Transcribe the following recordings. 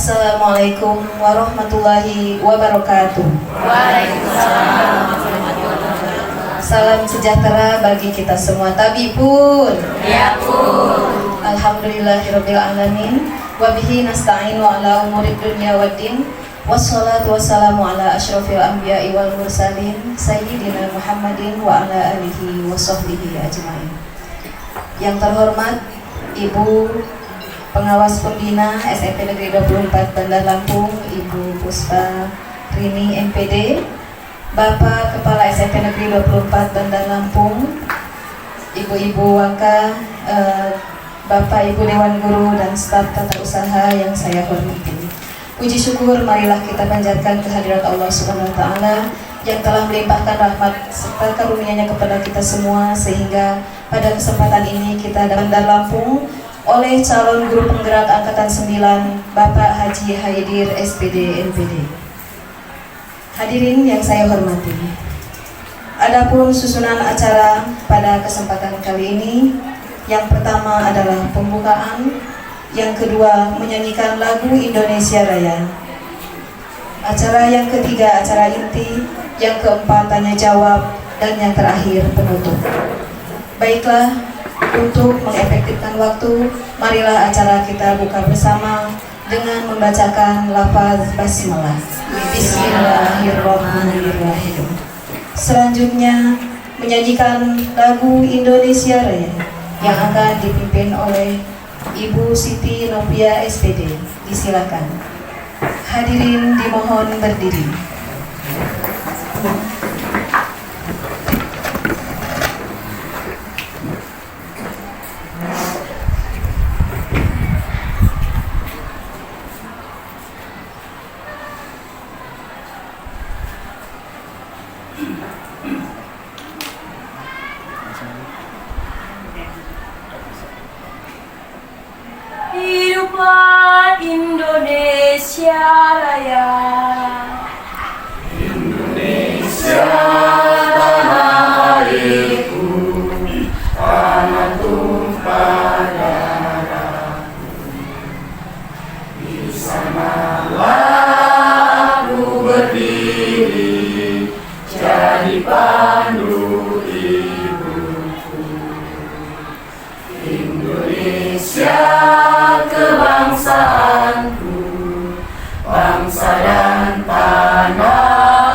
Assalamualaikum warahmatullahi wabarakatuh. Waalaikumsalam. Salam sejahtera bagi kita semua. Tabi pun. Ya pun. Alhamdulillahirabbil alamin. Wa bihi nasta'inu ala umuri dunya waddin. Wassalatu wassalamu ala asyrafil anbiya'i wal mursalin sayyidina Muhammadin wa ala alihi wa sahbihi ajmain. Yang terhormat Ibu Pengawas Pembina SMP Negeri 24 Bandar Lampung, Ibu Puspa Rini MPD, Bapak Kepala SMP Negeri 24 Bandar Lampung, Ibu-ibu Waka, Bapak Ibu Dewan Guru dan staf tata usaha yang saya hormati. Puji syukur marilah kita panjatkan kehadirat Allah Subhanahu wa taala yang telah melimpahkan rahmat serta karunia-Nya kepada kita semua, sehingga pada kesempatan ini kita dapat Bandar Lampung oleh calon guru penggerak angkatan 9 Bapak Haji Haidir SPD NPD. Hadirin yang saya hormati, adapun susunan acara pada kesempatan kali ini, yang pertama adalah pembukaan, yang kedua menyanyikan lagu Indonesia Raya, acara yang ketiga acara inti, yang keempat tanya jawab, dan yang terakhir penutup. Baiklah, untuk mengefektifkan waktu, marilah acara kita buka bersama dengan membacakan lafaz basmalah. Bismillahirrahmanirrahim. Selanjutnya menyanyikan lagu Indonesia Raya yang akan dipimpin oleh Ibu Siti Novia SPD. Disilakan. Hadirin dimohon berdiri. Hiduplah Indonesia Raya. Indonesia tanah airku, tanah tumpah darahku. Di sanalah aku berdiri, jadi pandu ibuku. Indonesia kebangsaanku, bangsa dan tanah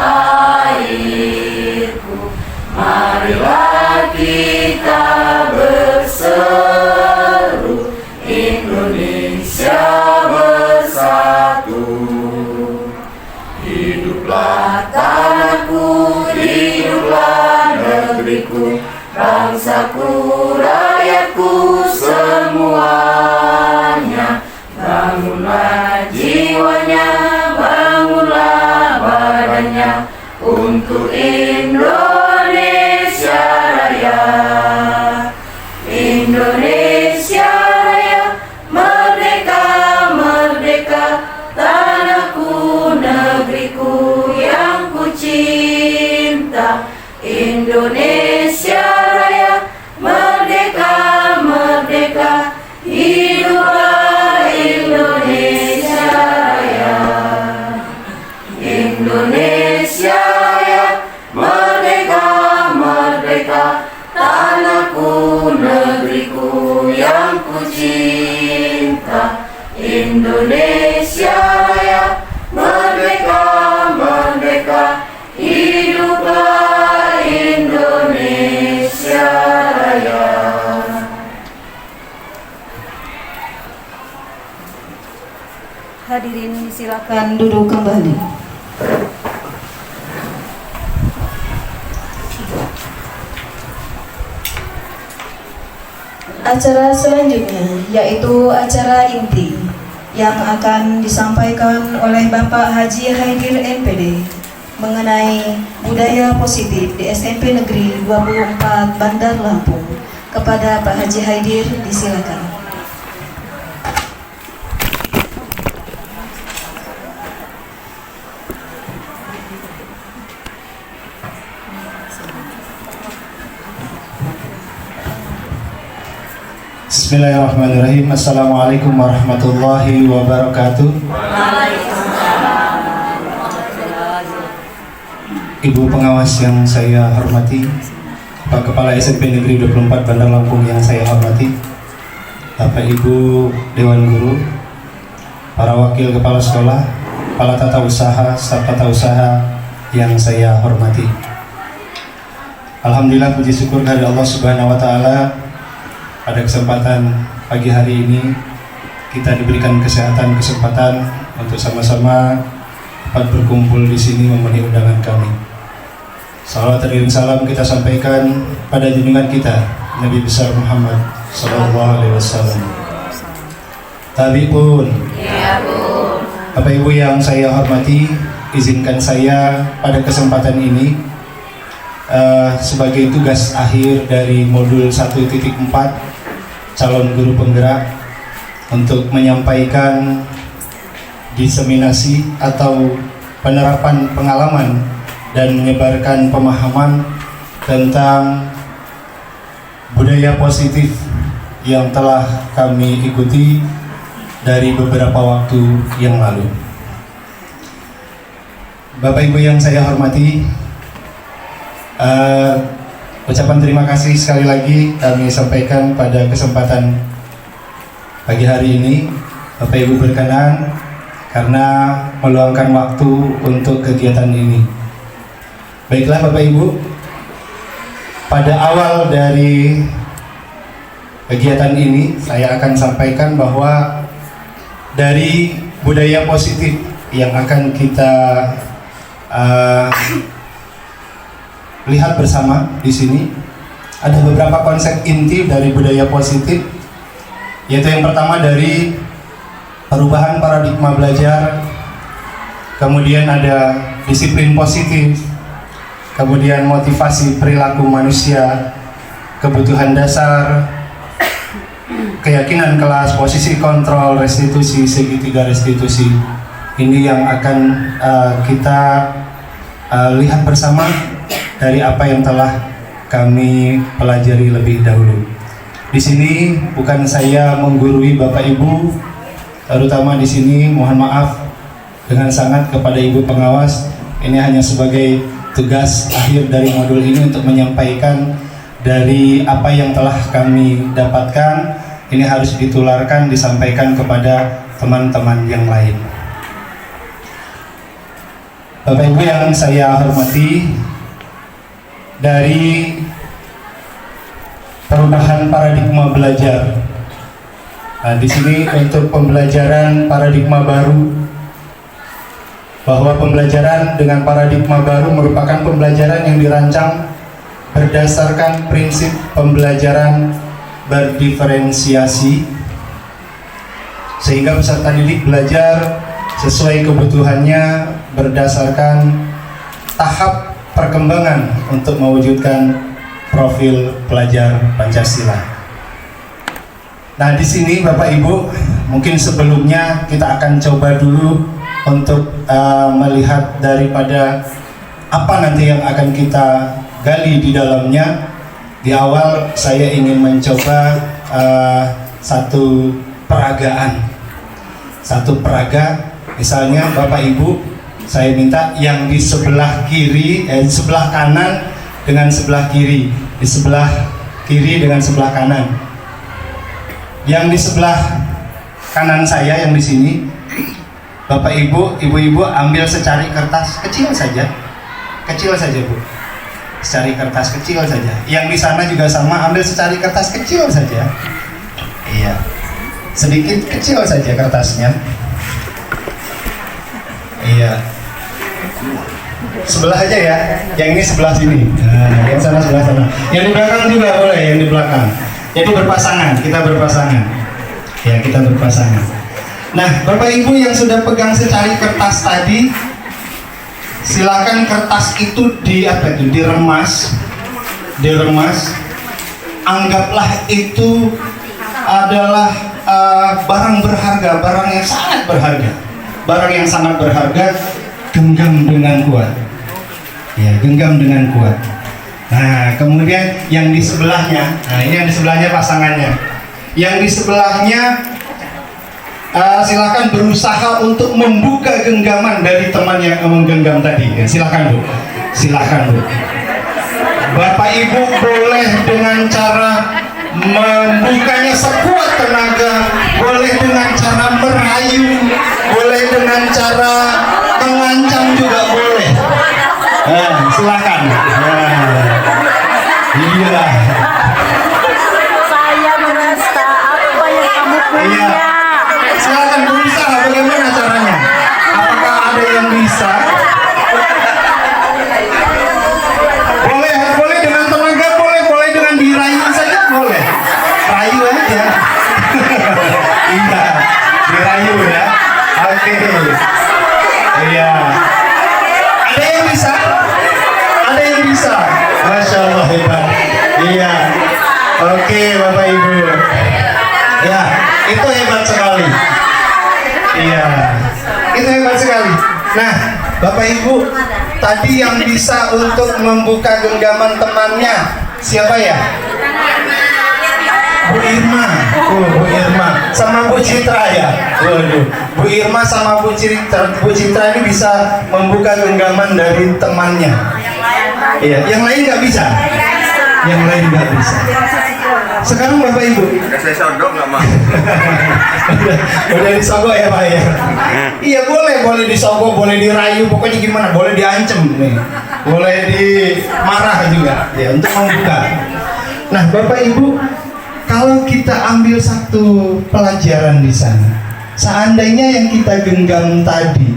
airku. Marilah kita berseru, Indonesia bersatu. Hiduplah tanahku, hiduplah negeriku, bangsaku, rakyatku semuanya. Bangunlah jiwanya, bangunlah badannya untuk Indonesia Raya. Indonesia Raya, merdeka, merdeka, tanahku, negeriku yang ku cinta. Indonesia Raya, merdeka, merdeka, hiduplah Indonesia Raya. Indonesia Raya, merdeka, merdeka, tanahku, negeriku yang ku cinta. Indonesia Raya, merdeka, merdeka, hiduplah Indonesia Raya. Hadirin silakan duduk kembali. Acara selanjutnya yaitu acara inti yang akan disampaikan oleh Bapak Haji Haidir MPD mengenai budaya positif di SMP Negeri 24 Bandar Lampung. Kepada Pak Haji Haidir, disilakan. Bismillahirrahmanirrahim. Assalamualaikum warahmatullahi wabarakatuh. Ibu pengawas yang saya hormati, Pak Kepala SMP Negeri 24 Bandar Lampung yang saya hormati, Bapak Ibu Dewan Guru, para wakil kepala sekolah, kepala tata usaha, staf tata usaha yang saya hormati. Alhamdulillah, puji syukur kepada Allah Subhanahu wa taala, pada kesempatan pagi hari ini kita diberikan kesempatan untuk sama-sama dapat berkumpul di sini memenuhi undangan kami. Salawat dan salam kita sampaikan pada junjungan kita Nabi besar Muhammad sallallahu alaihi wasallam. Tabi'un. Ya, Bu. Bapak Ibu yang saya hormati, izinkan saya pada kesempatan ini sebagai tugas akhir dari modul 1.4 calon guru penggerak untuk menyampaikan diseminasi atau penerapan pengalaman dan menyebarkan pemahaman tentang budaya positif yang telah kami ikuti dari beberapa waktu yang lalu. Bapak Ibu yang saya hormati, ucapan terima kasih sekali lagi kami sampaikan pada kesempatan pagi hari ini. Bapak Ibu berkenan karena meluangkan waktu untuk kegiatan ini. Baiklah Bapak Ibu, pada awal dari kegiatan ini saya akan sampaikan bahwa dari budaya positif yang akan kita lihat bersama di sini, ada beberapa konsep inti dari budaya positif, yaitu yang pertama dari perubahan paradigma belajar, kemudian ada disiplin positif, kemudian motivasi perilaku manusia, kebutuhan dasar, keyakinan kelas, posisi kontrol, restitusi, segitiga restitusi. Ini yang akan kita lihat bersama dari apa yang telah kami pelajari lebih dahulu. Di sini bukan saya menggurui Bapak Ibu, terutama di sini mohon maaf dengan sangat kepada Ibu pengawas. Ini hanya sebagai tugas akhir dari modul ini untuk menyampaikan dari apa yang telah kami dapatkan. Ini harus ditularkan, disampaikan kepada teman-teman yang lain. Bapak Ibu yang saya hormati, dari perubahan paradigma belajar. Nah, di sini untuk pembelajaran paradigma baru, bahwa pembelajaran dengan paradigma baru merupakan pembelajaran yang dirancang berdasarkan prinsip pembelajaran berdiferensiasi, sehingga peserta didik belajar sesuai kebutuhannya berdasarkan tahap perkembangan untuk mewujudkan profil pelajar Pancasila. Nah, di sini Bapak Ibu, mungkin sebelumnya kita akan coba dulu untuk melihat daripada apa nanti yang akan kita gali di dalamnya. Di awal saya ingin mencoba satu peragaan, misalnya Bapak Ibu, saya minta yang di sebelah kiri, sebelah kanan dengan sebelah kiri, di sebelah kiri dengan sebelah kanan. Yang di sebelah kanan saya yang di sini, Bapak Ibu, Ibu-ibu ambil secari kertas kecil saja Bu, secari kertas kecil saja. Yang di sana juga sama, ambil secari kertas kecil saja. Iya, sedikit kecil saja kertasnya. Iya, sebelah aja ya, yang ini sebelah sini, nah, yang sana sebelah sana, yang di belakang juga boleh, yang di belakang. Jadi berpasangan, kita berpasangan. Ya, kita berpasangan. Nah, Bapak Ibu yang sudah pegang secari kertas tadi, silakan kertas itu diremas. Anggaplah itu adalah barang berharga, barang yang sangat berharga. Genggam dengan kuat. Ya, genggam dengan kuat. Nah, kemudian yang di sebelahnya, nah ini yang di sebelahnya pasangannya. Yang di sebelahnya silakan berusaha untuk membuka genggaman dari teman yang menggenggam tadi. Ya, silakan Bu, silakan Bu. Bapak Ibu boleh dengan cara membukanya sekuat tenaga, boleh dengan cara merayu, boleh dengan cara mengancam juga boleh. Silakan. Iya. Saya merasa apa yang kamu punya. Iya. Silakan berusaha bagaimana caranya. Apakah ada yang bisa? Boleh dengan tenaga, boleh dengan dirayu saja boleh. Rayu aja. Iya, dirayu ya. Oke. Iya. Ada yang bisa? Ada yang bisa? Masya Allah hebat. Iya. Oke Bapak Ibu. Ya, itu hebat sekali. Iya, itu hebat sekali. Nah, Bapak Ibu, tadi yang bisa untuk membuka genggaman temannya siapa ya? Bu Irma. Bu Irma sama Bu Citra ya. Waduh, Bu Irma sama Bu Citra ini bisa membuka genggaman dari temannya. Iya, yang lain nggak bisa. Yang lain nggak bisa. Sekarang Bapak Ibu, Saya sodok nggak mah. udah disogok ya Pak ya? Iya boleh disogok, boleh dirayu, pokoknya gimana, boleh diancem nih, boleh dimarah juga, ya untuk membuka. Nah Bapak Ibu, kalau kita ambil satu pelajaran di sana, seandainya yang kita genggam tadi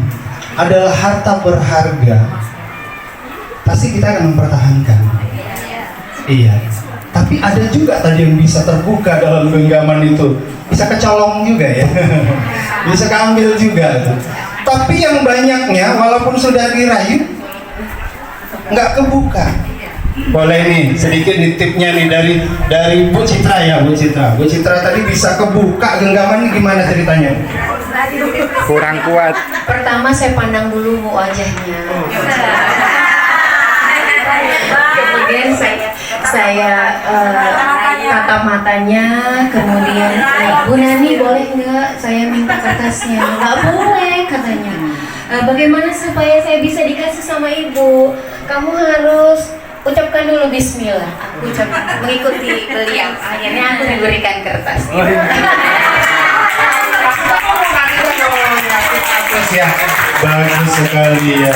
adalah harta berharga, pasti kita akan mempertahankan. Iya. Tapi ada juga tadi yang bisa terbuka dalam genggaman itu, bisa kecolong juga ya, bisa keambil juga. Tapi yang banyaknya walaupun sudah dirayu, nggak kebuka. Boleh nih sedikit nih tipnya nih dari Bu Citra ya, Bu Citra. Bu Citra tadi bisa kebuka genggaman ini gimana ceritanya? Kurang kuat. Pertama saya pandang dulu Bu wajahnya. Kemudian saya tatap matanya, kemudian Bu Nani boleh nggak saya minta kertasnya? Nggak boleh katanya. Bagaimana supaya saya bisa dikasih sama ibu? Kamu harus ucapkan dulu Bismillah. Aku mengikuti beliau. Akhirnya aku diberikan kertas. Ya, bagus sekali ya.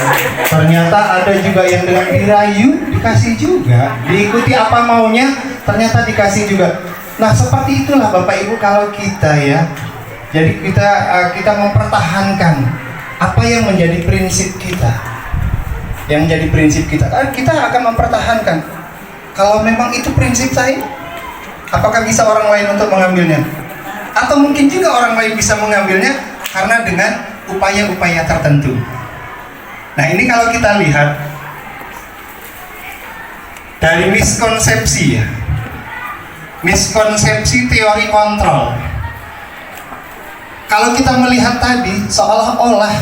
Ternyata ada juga yang dengan dirayu dikasih juga, diikuti apa maunya, ternyata dikasih juga. Nah seperti itulah Bapak Ibu kalau kita ya. Jadi kita mempertahankan apa yang menjadi prinsip kita. Yang menjadi prinsip kita, kita akan mempertahankan. Kalau memang itu prinsip saya, apakah bisa orang lain untuk mengambilnya? Atau mungkin juga orang lain bisa mengambilnya karena dengan upaya-upaya tertentu. Nah ini kalau kita lihat dari miskonsepsi ya, miskonsepsi teori kontrol. Kalau kita melihat tadi seolah-olah,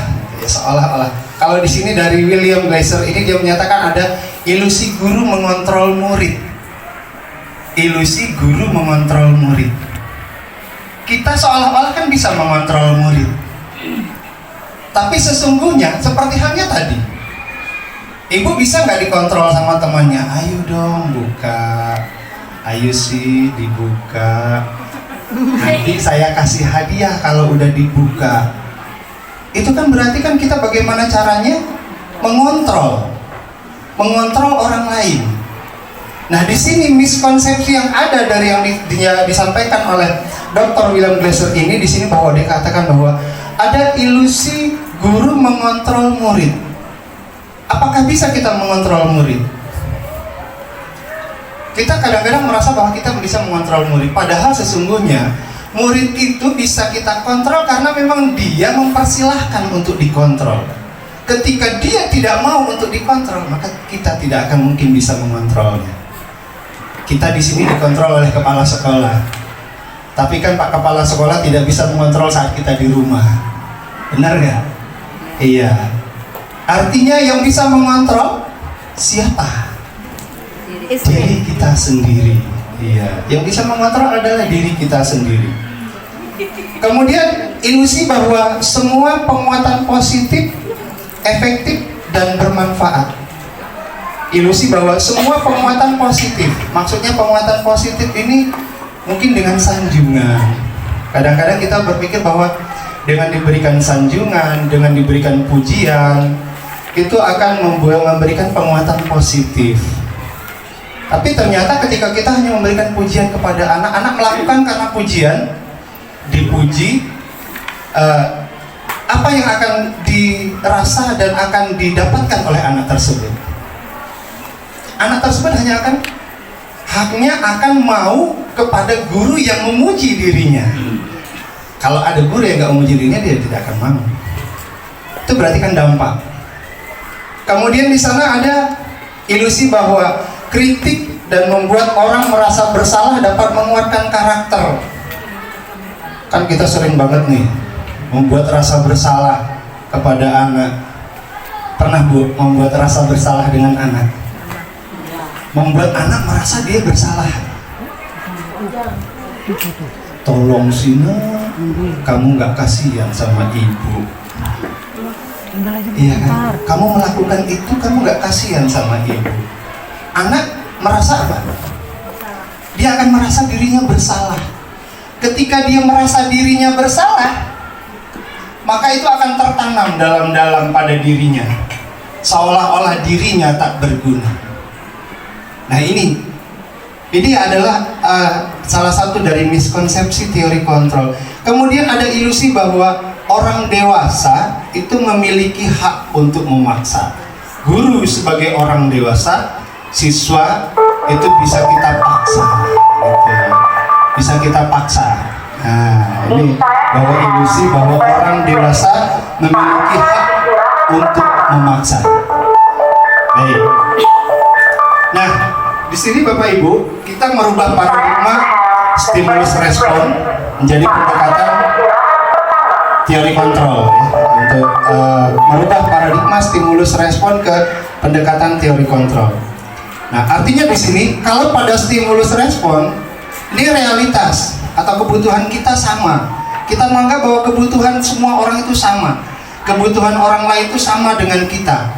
kalau di sini dari William Glasser ini dia menyatakan ada ilusi guru mengontrol murid. Ilusi guru mengontrol murid. Kita seolah-olah kan bisa mengontrol murid. Tapi sesungguhnya seperti halnya tadi, ibu bisa nggak dikontrol sama temannya? Ayo dong buka, ayo sih dibuka. Nanti saya kasih hadiah kalau udah dibuka. Itu kan berarti kan kita bagaimana caranya mengontrol orang lain. Nah di sini miskonsepsi yang ada dari yang disampaikan oleh Dr. William Glasser ini di sini bahwa dia katakan bahwa ada ilusi guru mengontrol murid. Apakah bisa kita mengontrol murid? Kita kadang-kadang merasa bahwa kita bisa mengontrol murid, padahal sesungguhnya murid itu bisa kita kontrol karena memang dia mempersilahkan untuk dikontrol. Ketika dia tidak mau untuk dikontrol, maka kita tidak akan mungkin bisa mengontrolnya. Kita di sini dikontrol oleh kepala sekolah, tapi kan Pak Kepala Sekolah tidak bisa mengontrol saat kita di rumah. Benar nggak? Iya. Artinya yang bisa mengontrol siapa? Diri kita sendiri. Iya, yang bisa mengontrol adalah diri kita sendiri. Kemudian ilusi bahwa semua penguatan positif, efektif, dan bermanfaat. Ilusi bahwa semua penguatan positif, maksudnya penguatan positif ini mungkin dengan sanjungan. Kadang-kadang kita berpikir bahwa dengan diberikan sanjungan, dengan diberikan pujian, itu akan memberikan penguatan positif. Tapi ternyata ketika kita hanya memberikan pujian kepada anak melakukan karena pujian, dipuji, apa yang akan dirasa dan akan didapatkan oleh anak tersebut? Anak tersebut hanya akan mau kepada guru yang memuji dirinya. Kalau ada guru yang nggak memuji dirinya, dia tidak akan mau. Itu berarti kan dampak. Kemudian di sana ada ilusi bahwa kritik dan membuat orang merasa bersalah dapat menguatkan karakter. Kan kita sering banget nih membuat rasa bersalah kepada anak. Pernah Bu membuat rasa bersalah dengan anak? Membuat anak merasa dia bersalah. Tolong sini, kamu nggak kasihan sama ibu. Iya kan? Kamu melakukan itu, kamu nggak kasihan sama ibu. Anak merasa apa? Dia akan merasa dirinya bersalah. Ketika dia merasa dirinya bersalah, maka itu akan tertanam dalam-dalam pada dirinya, seolah-olah dirinya tak berguna. Nah ini adalah salah satu dari miskonsepsi teori kontrol. Kemudian ada ilusi bahwa orang dewasa itu memiliki hak untuk memaksa. Guru sebagai orang dewasa, siswa itu bisa kita paksa, gitu. Bisa kita paksa. Nah, ini bahwa ilusi bahwa orang dewasa memiliki hak untuk memaksa. Baik. Nah, di sini Bapak Ibu, kita merubah paradigma stimulus respon menjadi pendekatan teori kontrol, ya, untuk merubah paradigma stimulus respon ke pendekatan teori kontrol. Nah, artinya di sini kalau pada stimulus respon ini realitas atau kebutuhan kita sama. Kita menganggap bahwa kebutuhan semua orang itu sama. Kebutuhan orang lain itu sama dengan kita.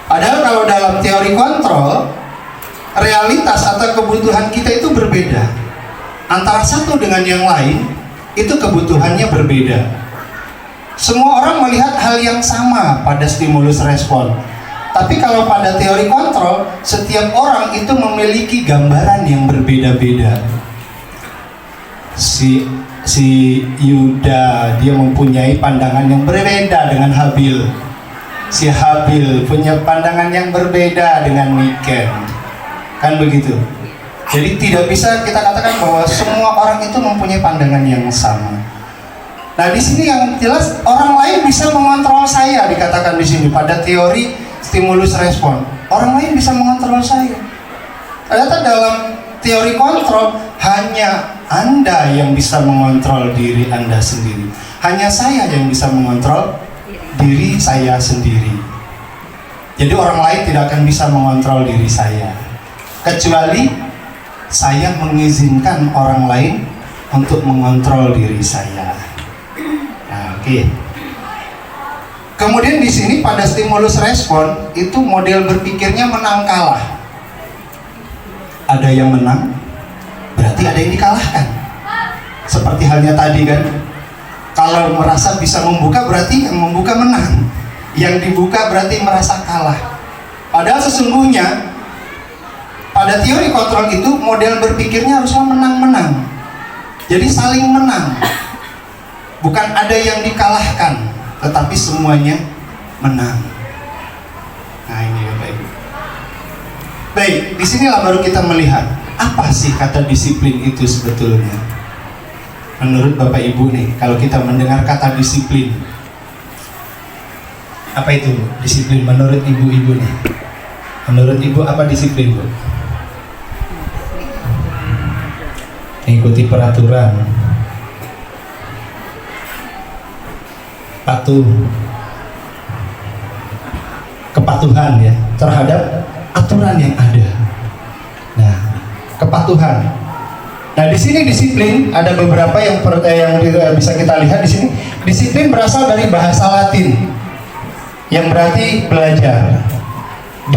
Padahal kalau dalam teori kontrol, realitas atau kebutuhan kita itu berbeda. Antara satu dengan yang lain, itu kebutuhannya berbeda. Semua orang melihat hal yang sama pada stimulus respon. Tapi kalau pada teori kontrol, setiap orang itu memiliki gambaran yang berbeda-beda. Si Yuda, dia mempunyai pandangan yang berbeda dengan Habil. Si Habil punya pandangan yang berbeda dengan Niken. Kan begitu. Jadi tidak bisa kita katakan bahwa semua orang itu mempunyai pandangan yang sama. Nah, di sini yang jelas orang lain bisa mengontrol saya, dikatakan di sini pada teori stimulus respon. Orang lain bisa mengontrol saya. Ternyata dalam teori kontrol hanya Anda yang bisa mengontrol diri Anda sendiri. Hanya saya yang bisa mengontrol diri saya sendiri. Jadi orang lain tidak akan bisa mengontrol diri saya, kecuali saya mengizinkan orang lain untuk mengontrol diri saya. Nah, oke. Kemudian di sini pada stimulus respon itu model berpikirnya menang kalah. Ada yang menang, berarti ada yang dikalahkan. Seperti halnya tadi kan, kalau merasa bisa membuka berarti yang membuka menang, yang dibuka berarti merasa kalah. Padahal sesungguhnya pada teori kontrol itu model berpikirnya harusnya menang-menang. Jadi saling menang. Bukan ada yang dikalahkan, tetapi semuanya menang. Nah, ini Bapak Ibu. Baik, disinilah baru kita melihat apa sih kata disiplin itu sebetulnya. Menurut Bapak Ibu nih, kalau kita mendengar kata disiplin, apa itu disiplin menurut ibu-ibu nih? Menurut ibu apa disiplin, Bu? Mengikuti peraturan, patuh, kepatuhan ya terhadap aturan yang ada. Nah, kepatuhan. Nah, di sini disiplin ada beberapa yang bisa kita lihat di sini. Disiplin berasal dari bahasa Latin yang berarti belajar.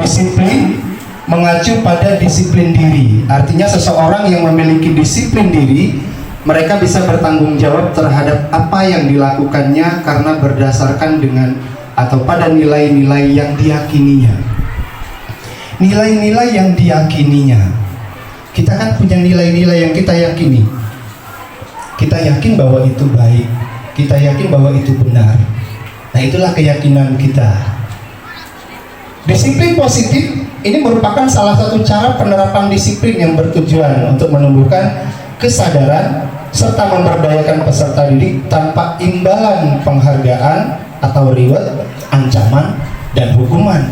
Disiplin mengacu pada disiplin diri. Artinya seseorang yang memiliki disiplin diri, mereka bisa bertanggung jawab terhadap apa yang dilakukannya karena berdasarkan dengan atau pada nilai-nilai yang diyakininya. Nilai-nilai yang diyakininya. Kita kan punya nilai-nilai yang kita yakini. Kita yakin bahwa itu baik. Kita yakin bahwa itu benar. Nah, itulah keyakinan kita. Disiplin positif ini merupakan salah satu cara penerapan disiplin yang bertujuan untuk menumbuhkan kesadaran serta memberdayakan peserta didik tanpa imbalan penghargaan atau reward, ancaman, dan hukuman.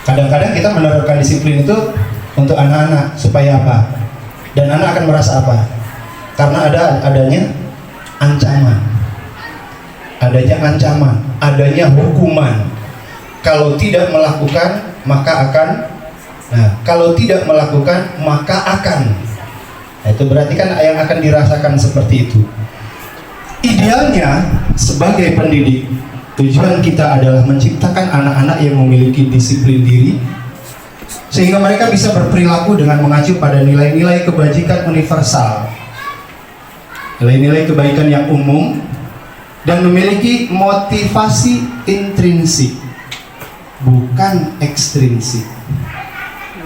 Kadang-kadang kita menerapkan disiplin itu untuk anak-anak supaya apa? Dan anak akan merasa apa? Karena adanya ancaman. Adanya ancaman, adanya hukuman. Kalau tidak melakukan maka akan. Nah, kalau tidak melakukan maka akan. Nah, itu berarti kan yang akan dirasakan seperti itu. Idealnya sebagai pendidik, tujuan kita adalah menciptakan anak-anak yang memiliki disiplin diri sehingga mereka bisa berperilaku dengan mengacu pada nilai-nilai kebajikan universal, nilai-nilai kebaikan yang umum, dan memiliki motivasi intrinsik, bukan ekstrinsik.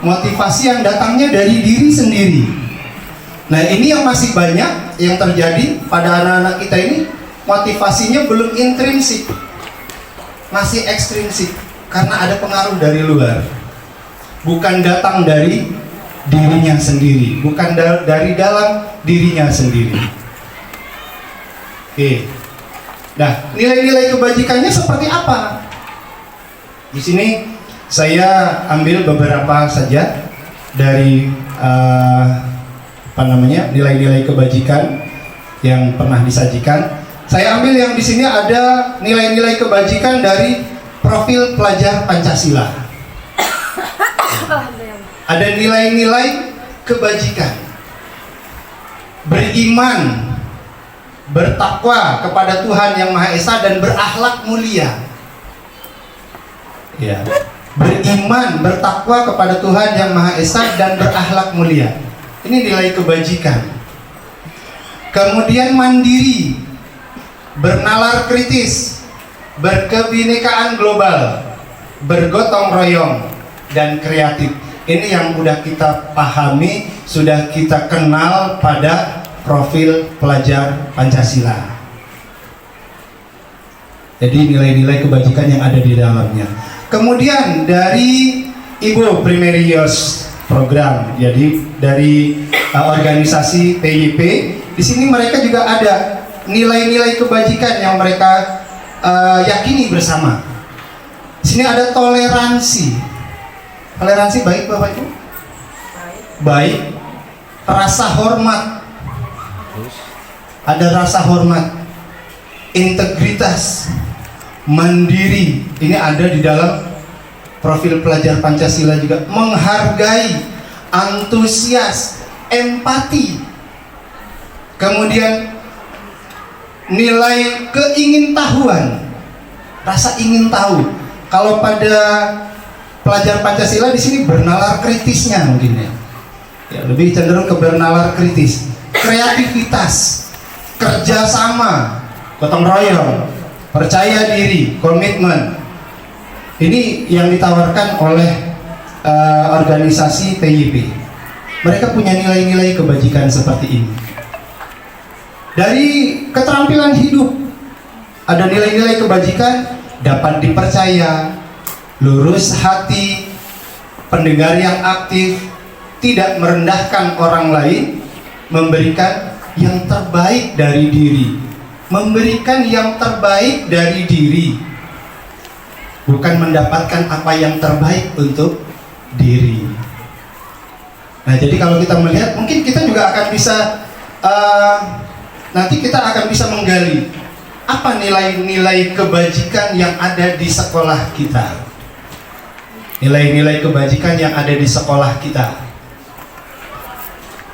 Motivasi yang datangnya dari diri sendiri. Nah, ini yang masih banyak yang terjadi pada anak-anak kita ini, motivasinya belum intrinsik, masih ekstrinsik, karena ada pengaruh dari luar. Bukan datang dari dirinya sendiri, bukan dari dalam dirinya sendiri. Oke. Nah, nilai-nilai kebajikannya seperti apa? Di sini saya ambil beberapa saja dari nilai-nilai kebajikan yang pernah disajikan. Saya ambil yang di sini ada nilai-nilai kebajikan dari profil pelajar Pancasila. Ada nilai-nilai kebajikan. Beriman, bertakwa kepada Tuhan Yang Maha Esa dan berakhlak mulia. Ya. Beriman, bertakwa kepada Tuhan Yang Maha Esa dan berakhlak mulia. Ini nilai kebajikan. Kemudian mandiri, bernalar kritis, berkebinekaan global, bergotong royong, dan kreatif. Ini yang sudah kita pahami, sudah kita kenal pada profil pelajar Pancasila. Jadi nilai-nilai kebajikan yang ada di dalamnya. Kemudian dari Ibu Primary Youth Program, jadi dari organisasi PYP, di sini mereka juga ada nilai-nilai kebajikan yang mereka yakini bersama. Di sini ada toleransi. Toleransi baik Bapak Ibu? Baik. Rasa hormat. Ada rasa hormat. Integritas. Mandiri. Ini ada di dalam profil pelajar Pancasila juga. Menghargai. Antusias. Empati. Kemudian nilai keingintahuan. Rasa ingin tahu. Kalau pada pelajar Pancasila di sini bernalar kritisnya mungkin ya. Ya, lebih cenderung ke bernalar kritis. Kreativitas, kerjasama, gotong royong, percaya diri, komitmen. Ini yang ditawarkan oleh organisasi PYP. Mereka punya nilai-nilai kebajikan seperti ini. Dari keterampilan hidup, ada nilai-nilai kebajikan, dapat dipercaya, lurus hati, pendengar yang aktif, tidak merendahkan orang lain, memberikan yang terbaik dari diri. Memberikan yang terbaik dari diri, bukan mendapatkan apa yang terbaik untuk diri. Nah, jadi kalau kita melihat, mungkin kita juga akan bisa nanti kita akan bisa menggali apa nilai-nilai kebajikan yang ada di sekolah kita. Nilai-nilai kebajikan yang ada di sekolah kita.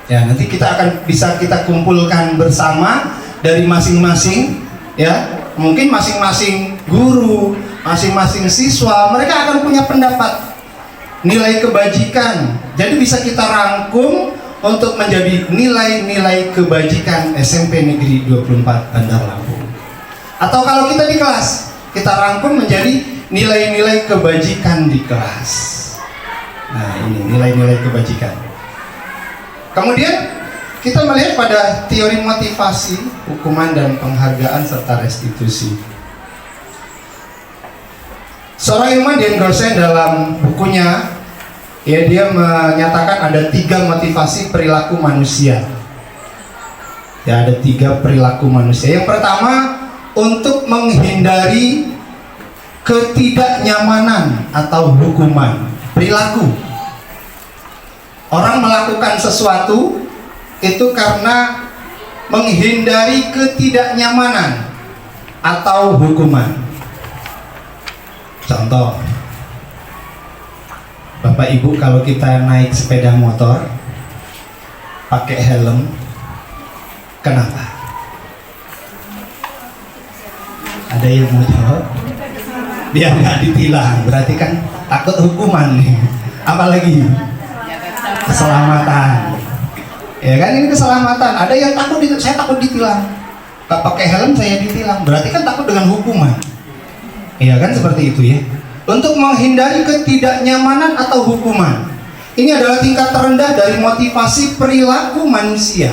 Ya, nanti kita akan bisa kita kumpulkan bersama dari masing-masing, ya. Mungkin masing-masing guru, masing-masing siswa, mereka akan punya pendapat nilai kebajikan. Jadi bisa kita rangkum untuk menjadi nilai-nilai kebajikan SMP Negeri 24 Bandar Lampung. Atau kalau kita di kelas, kita rangkum menjadi nilai-nilai kebajikan di kelas. Nah, ini nilai-nilai kebajikan. Kemudian kita melihat pada teori motivasi, hukuman dan penghargaan serta restitusi. Seorang ilmuwan Dean Grossen dalam bukunya, ya, dia menyatakan ada 3 motivasi perilaku manusia. Ya, ada 3 perilaku manusia. Yang pertama, untuk menghindari ketidaknyamanan atau hukuman. Perilaku. Orang melakukan sesuatu itu karena menghindari ketidaknyamanan atau hukuman. Contoh, Bapak Ibu, kalau kita naik sepeda motor pakai helm, kenapa? Ada yang mau jawab? Biar nggak ditilang, berarti kan takut hukuman nih. Apalagi keselamatan, ya kan, ini keselamatan. Ada yang takut, saya takut ditilang, nggak pakai helm saya ditilang, berarti kan takut dengan hukuman. Iya kan, seperti itu ya. Untuk menghindari ketidaknyamanan atau hukuman, ini adalah tingkat terendah dari motivasi perilaku manusia.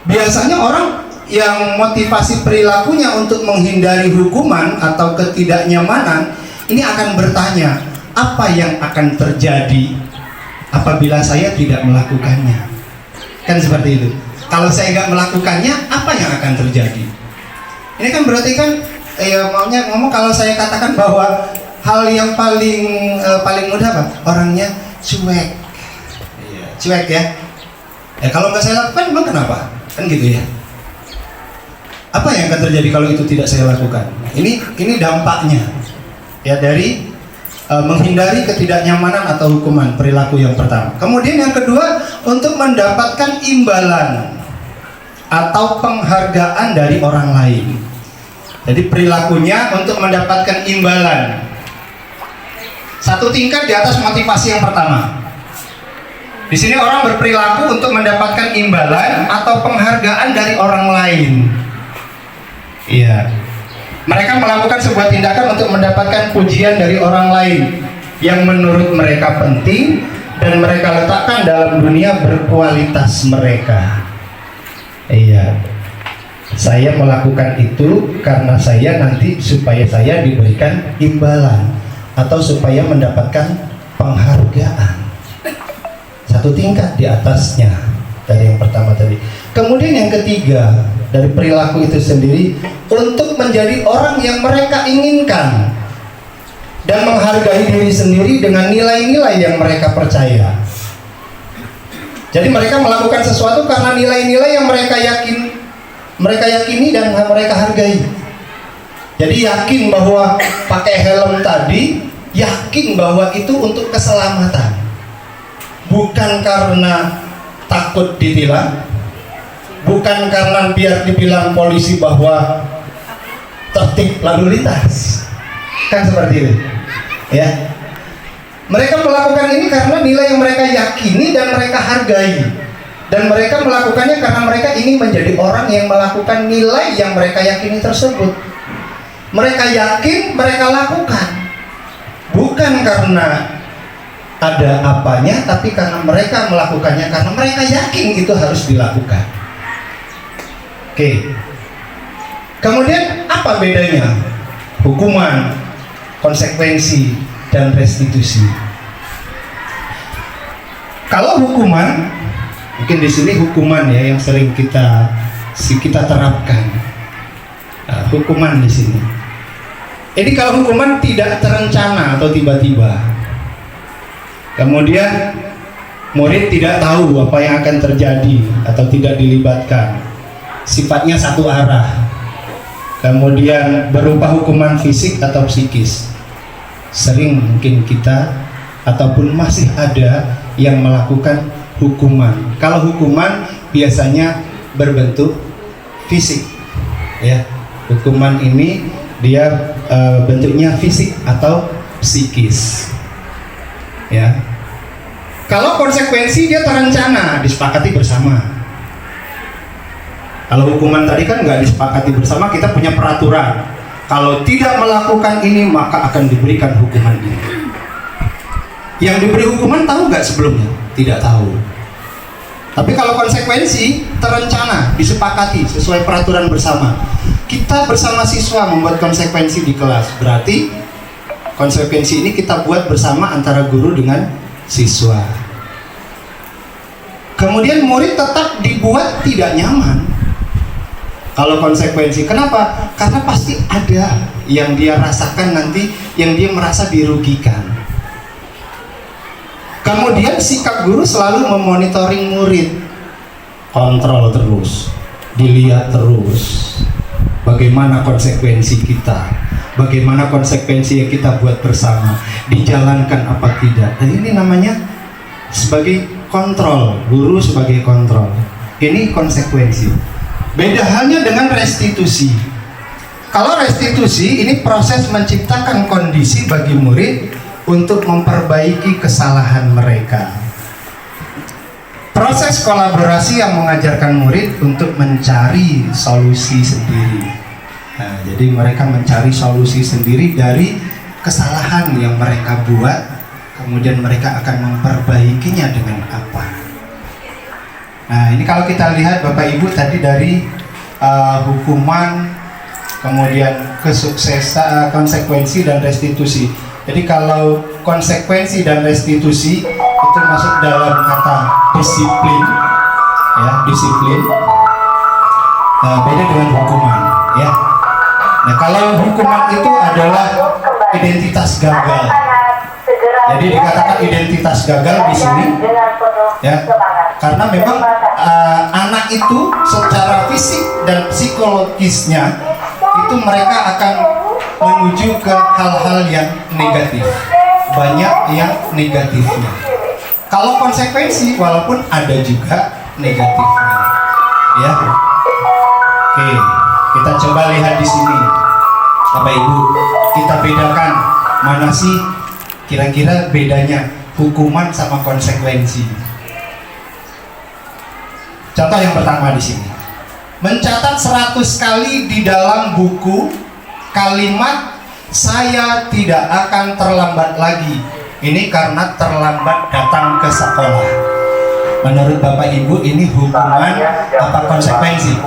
Biasanya orang yang motivasi perilakunya untuk menghindari hukuman atau ketidaknyamanan, ini akan bertanya, apa yang akan terjadi apabila saya tidak melakukannya? Kan seperti itu. Kalau saya nggak melakukannya, apa yang akan terjadi? Ini kan berarti kan, ya, maunya ngomong, kalau saya katakan bahwa hal yang paling mudah apa? Orangnya cuek, cuek ya. Kalau nggak saya lakukan, emang kenapa? Kan gitu ya. Apa yang akan terjadi kalau itu tidak saya lakukan? Ini dampaknya, ya, dari menghindari ketidaknyamanan atau hukuman, perilaku yang pertama. Kemudian yang kedua, untuk mendapatkan imbalan atau penghargaan dari orang lain. Jadi perilakunya untuk mendapatkan imbalan. Satu tingkat di atas motivasi yang pertama. Di sini orang berperilaku untuk mendapatkan imbalan atau penghargaan dari orang lain. Iya. Mereka melakukan sebuah tindakan untuk mendapatkan pujian dari orang lain yang menurut mereka penting dan mereka letakkan dalam dunia berkualitas mereka. Iya. Saya melakukan itu karena saya nanti supaya saya diberikan imbalan atau supaya mendapatkan penghargaan. Satu tingkat di atasnya dari yang pertama tadi. Kemudian yang ketiga, dari perilaku itu sendiri, untuk menjadi orang yang mereka inginkan dan menghargai diri sendiri dengan nilai-nilai yang mereka percaya. Jadi mereka melakukan sesuatu karena nilai-nilai yang mereka yakini dan mereka hargai. Jadi yakin bahwa pakai helm tadi, yakin bahwa itu untuk keselamatan, bukan karena takut ditilang, bukan karena biar dibilang polisi bahwa tertib lalu lintas, kan seperti itu ya. Mereka melakukan ini karena nilai yang mereka yakini dan mereka hargai, dan mereka melakukannya karena mereka ingin menjadi orang yang melakukan nilai yang mereka yakini tersebut. Mereka yakin, mereka lakukan, bukan karena ada apanya, tapi karena mereka melakukannya karena mereka yakin itu harus dilakukan. Oke. Kemudian apa bedanya hukuman, konsekuensi, dan restitusi? Kalau hukuman, mungkin di sini hukuman ya yang sering kita terapkan. Nah, hukuman di sini. Ini kalau hukuman tidak terencana atau tiba-tiba. Kemudian murid tidak tahu apa yang akan terjadi atau tidak dilibatkan. Sifatnya satu arah. Kemudian berupa hukuman fisik atau psikis. Sering mungkin kita ataupun masih ada yang melakukan hukuman. Kalau hukuman biasanya berbentuk fisik, ya. Hukuman ini dia bentuknya fisik atau psikis, ya. Kalau konsekuensi dia terencana, disepakati bersama. Kalau hukuman tadi kan nggak disepakati bersama, kita punya peraturan. Kalau tidak melakukan ini maka akan diberikan hukuman ini. Yang diberi hukuman tahu nggak sebelumnya? Tidak tahu. Tapi kalau konsekuensi terencana, disepakati sesuai peraturan bersama. Kita bersama siswa membuat konsekuensi di kelas. Berarti konsekuensi ini kita buat bersama antara guru dengan siswa. Kemudian murid tetap dibuat tidak nyaman. Kalau konsekuensi, kenapa? Karena pasti ada yang dia rasakan nanti, yang dia merasa dirugikan. Kemudian sikap guru selalu memonitoring murid, kontrol terus, dilihat terus, bagaimana konsekuensi kita, bagaimana konsekuensi yang kita buat bersama, dijalankan apa tidak. Dan ini namanya sebagai kontrol, guru sebagai kontrol. Ini konsekuensi. Beda halnya dengan restitusi. Kalau restitusi ini proses menciptakan kondisi bagi murid untuk memperbaiki kesalahan mereka. Proses kolaborasi yang mengajarkan murid untuk mencari solusi sendiri. Nah, jadi mereka mencari solusi sendiri dari kesalahan yang mereka buat, kemudian mereka akan memperbaikinya dengan apa. Nah, ini kalau kita lihat Bapak Ibu tadi dari hukuman, kemudian kesuksesan, konsekuensi dan restitusi. Jadi kalau konsekuensi dan restitusi itu masuk dalam kata disiplin, ya, disiplin. Beda dengan hukuman, ya. Nah, kalau hukuman itu adalah identitas gagal. Jadi dikatakan identitas gagal di sini, ya, karena memang anak itu secara fisik dan psikologisnya itu mereka akan menuju ke hal-hal yang negatif, banyak yang negatifnya. Kalau konsekuensi, walaupun ada juga negatifnya, ya. Oke, kita coba lihat di sini, Bapak Ibu, kita bedakan mana sih kira-kira bedanya hukuman sama konsekuensi. Contoh yang pertama di sini, mencatat 100 kali di dalam buku kalimat "saya tidak akan terlambat lagi". Ini karena terlambat datang ke sekolah. Menurut Bapak Ibu ini hukuman apa konsekuensi?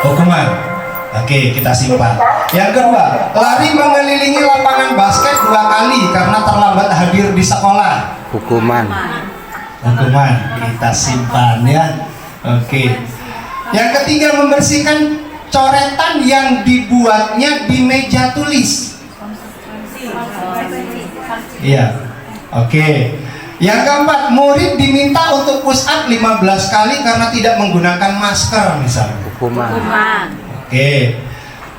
Hukuman. Oke, kita simpan. Yang kedua, lari mengelilingi lapangan basket 2 kali karena terlambat hadir di sekolah. Hukuman. Hukuman, kita simpan, ya. Oke. Yang ketiga, membersihkan coretan yang dibuatnya di meja tulis. Iya. Oke. Yang keempat, murid diminta untuk push up 15 kali karena tidak menggunakan masker misalnya. Hukuman. Oke.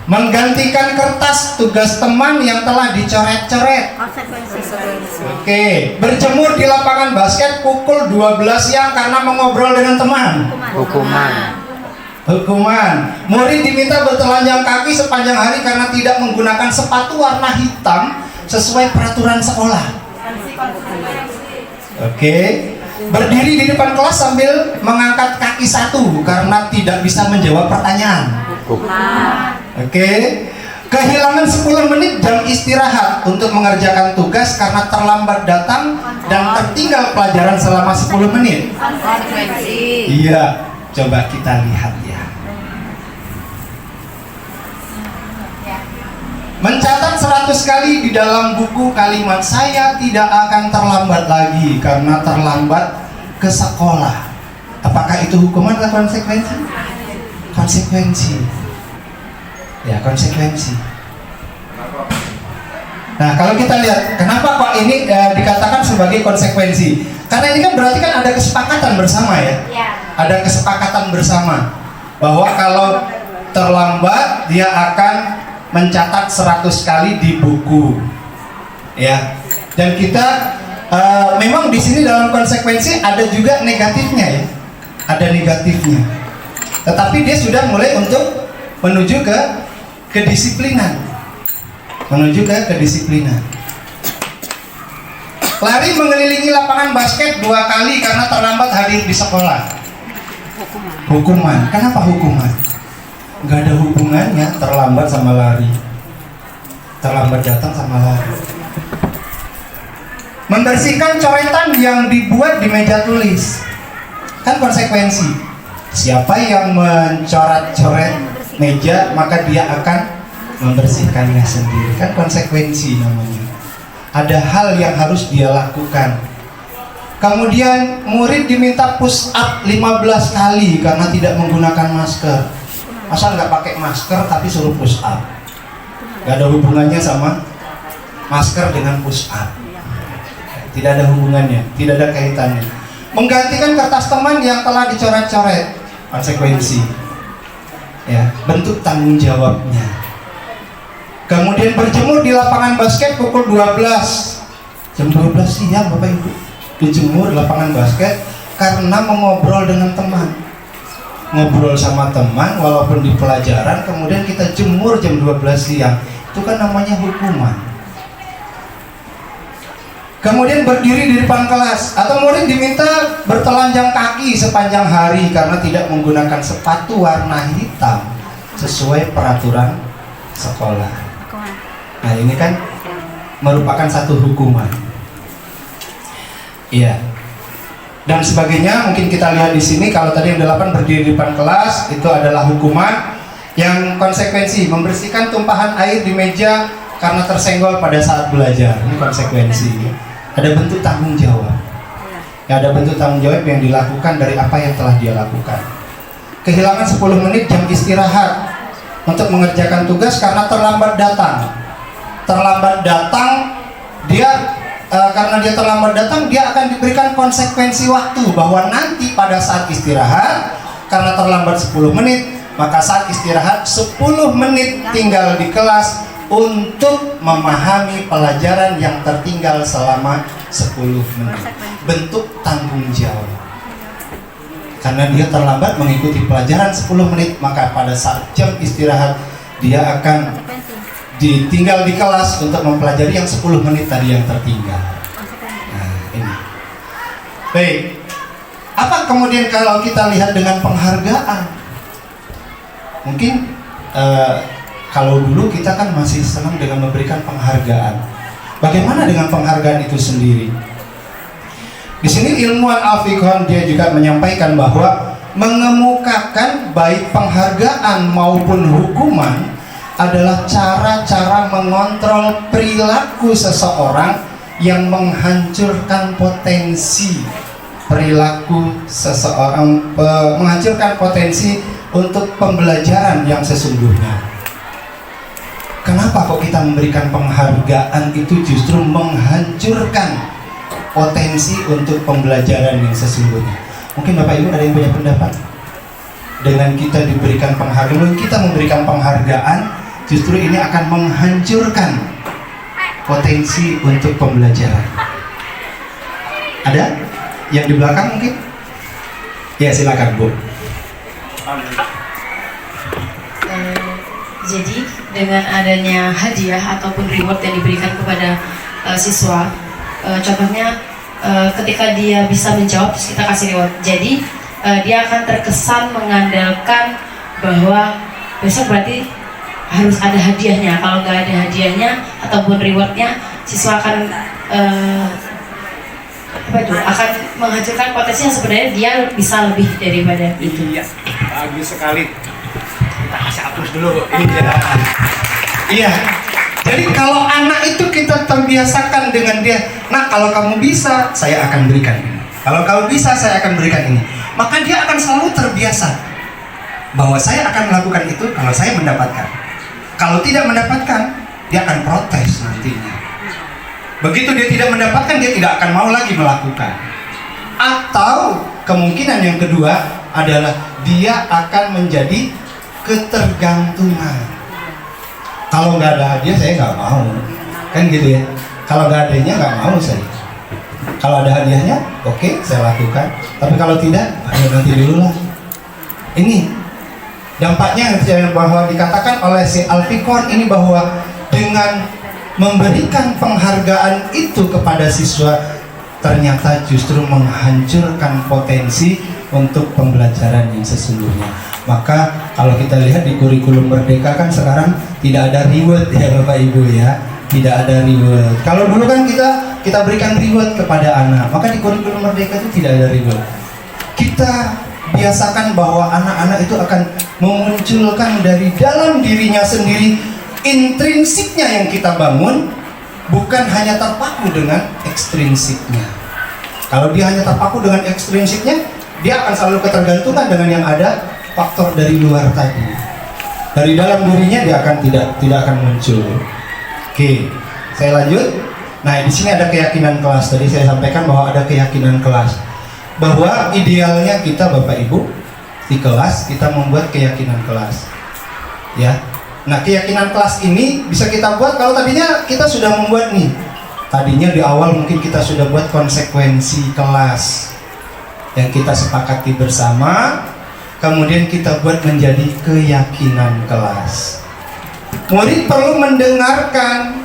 Menggantikan kertas tugas teman yang telah dicoret-coret. Oke. Berjemur di lapangan basket pukul 12 siang karena mengobrol dengan teman. Hukuman. Hukuman. Murid diminta bertelanjang kaki sepanjang hari karena tidak menggunakan sepatu warna hitam sesuai peraturan sekolah. Oke. Berdiri di depan kelas sambil mengangkat kaki satu karena tidak bisa menjawab pertanyaan. Oke. Kehilangan 10 menit jam istirahat untuk mengerjakan tugas karena terlambat datang dan tertinggal pelajaran selama 10 menit. Iya, coba kita lihat ya. Mencatat 100 kali di dalam buku kalimat "saya tidak akan terlambat lagi karena terlambat ke sekolah". Apakah itu hukuman atau konsekuensi? Konsekuensi. Ya, konsekuensi. Nah, kalau kita lihat, kenapa kok ini dikatakan sebagai konsekuensi? Karena ini kan berarti kan ada kesepakatan bersama, ya. Ada kesepakatan bersama bahwa kalau terlambat dia akan mencatat 100 kali di buku, ya. Dan kita Memang di sini dalam konsekuensi ada juga negatifnya ya, ada negatifnya. Tetapi dia sudah mulai untuk menuju ke kedisiplinan, Lari mengelilingi lapangan basket 2 kali karena terlambat hadir di sekolah. Hukuman. Kenapa hukuman? Gak ada hubungannya terlambat sama lari, terlambat datang sama lari. Membersihkan coretan yang dibuat di meja tulis, kan konsekuensi. Siapa yang mencoret-coret meja maka dia akan membersihkannya sendiri, kan konsekuensi namanya. Ada hal yang harus dia lakukan. Kemudian murid diminta push up 15 kali karena tidak menggunakan masker. Masa nggak pakai masker tapi suruh push up? Gak ada hubungannya sama masker dengan push up. Tidak ada hubungannya, tidak ada kaitannya. Menggantikan kertas teman yang telah dicoret-coret, konsekuensi. Ya, bentuk tanggung jawabnya. Kemudian berjemur di lapangan basket pukul 12. Jam 12 siang Bapak Ibu dijemur lapangan basket karena mengobrol dengan teman. Ngobrol sama teman walaupun di pelajaran, kemudian kita jemur jam 12 siang. Itu kan namanya hukuman. Kemudian berdiri di depan kelas, atau murid diminta bertelanjang kaki sepanjang hari karena tidak menggunakan sepatu warna hitam sesuai peraturan sekolah. Nah, ini kan merupakan satu hukuman. Iya. Dan sebagainya, mungkin kita lihat di sini. Kalau tadi yang 8 berdiri di depan kelas itu adalah hukuman. Yang konsekuensi membersihkan tumpahan air di meja karena tersenggol pada saat belajar. Ini konsekuensi. Ada bentuk tanggung jawab. Ya, ada bentuk tanggung jawab yang dilakukan dari apa yang telah dia lakukan. Kehilangan 10 menit jam istirahat untuk mengerjakan tugas karena terlambat datang. Karena dia terlambat datang, dia akan diberikan konsekuensi waktu bahwa nanti pada saat istirahat, karena terlambat 10 menit, maka saat istirahat 10 menit tinggal di kelas untuk memahami pelajaran yang tertinggal selama 10 menit. Bentuk tanggung jawab. Karena dia terlambat mengikuti pelajaran 10 menit, maka pada saat jam istirahat dia akan ditinggal di kelas untuk mempelajari yang 10 menit tadi yang tertinggal. Nah, ini. Baik. Apa kemudian kalau kita lihat dengan penghargaan? Mungkin kalau dulu kita kan masih senang dengan memberikan penghargaan. Bagaimana dengan penghargaan itu sendiri? Di sini ilmuwan Al-Fiqh dia juga menyampaikan bahwa mengemukakan baik penghargaan maupun hukuman adalah cara-cara mengontrol perilaku seseorang yang menghancurkan potensi perilaku seseorang, menghancurkan potensi untuk pembelajaran yang sesungguhnya. Kenapa kok kita memberikan penghargaan itu justru menghancurkan potensi untuk pembelajaran yang sesungguhnya? Mungkin Bapak Ibu ada yang punya pendapat? Dengan kita diberikan penghargaan, kita memberikan penghargaan, justru ini akan menghancurkan potensi untuk pembelajaran. Ada? Yang di belakang mungkin? Ya, silakan Bu. Jadi dengan adanya hadiah ataupun reward yang diberikan kepada siswa, contohnya ketika dia bisa menjawab terus kita kasih reward, jadi dia akan terkesan mengandalkan bahwa besok berarti harus ada hadiahnya. Kalau nggak ada hadiahnya ataupun rewardnya, siswa akan akan menghancurkan potensi yang sebenarnya dia bisa lebih daripada itu. Iya, bagus sekali. Kita kasih hapus dulu. Iya. Jadi kalau anak itu kita terbiasakan dengan dia, nah kalau kamu bisa, saya akan berikan ini. Kalau kamu bisa, saya akan berikan ini. Maka dia akan selalu terbiasa bahwa saya akan melakukan itu kalau saya mendapatkan. Kalau tidak mendapatkan, dia akan protes nantinya. Begitu dia tidak mendapatkan, dia tidak akan mau lagi melakukan. Atau kemungkinan yang kedua adalah dia akan menjadi ketergantungan. Kalau nggak ada hadiah saya nggak mau, kan gitu ya. Kalau nggak adanya nggak mau saya. Kalau ada hadiahnya, oke, saya lakukan. Tapi kalau tidak, ayo nanti dulu lah. Ini dampaknya bahwa dikatakan oleh si Alfikon ini bahwa dengan memberikan penghargaan itu kepada siswa ternyata justru menghancurkan potensi untuk pembelajaran yang sesungguhnya. Maka kalau kita lihat di kurikulum Merdeka kan sekarang tidak ada reward ya Bapak Ibu ya, tidak ada reward. Kalau dulu kan kita berikan reward kepada anak, maka di kurikulum Merdeka itu tidak ada reward. Kita biasakan bahwa anak-anak itu akan memunculkan dari dalam dirinya sendiri intrinsiknya yang kita bangun, bukan hanya terpaku dengan ekstrinsiknya. Kalau dia hanya terpaku dengan ekstrinsiknya, dia akan selalu ketergantungan dengan yang ada faktor dari luar tadi. Dari dalam dirinya dia akan tidak akan muncul. Oke, saya lanjut. Nah, di sini ada keyakinan kelas. Tadi saya sampaikan bahwa ada keyakinan kelas. Bahwa idealnya kita Bapak Ibu di kelas kita membuat keyakinan kelas. Ya. Nah, keyakinan kelas ini bisa kita buat kalau tadinya kita sudah membuat nih. Tadinya di awal mungkin kita sudah buat konsekuensi kelas yang kita sepakati bersama, kemudian kita buat menjadi keyakinan kelas. Murid perlu mendengarkan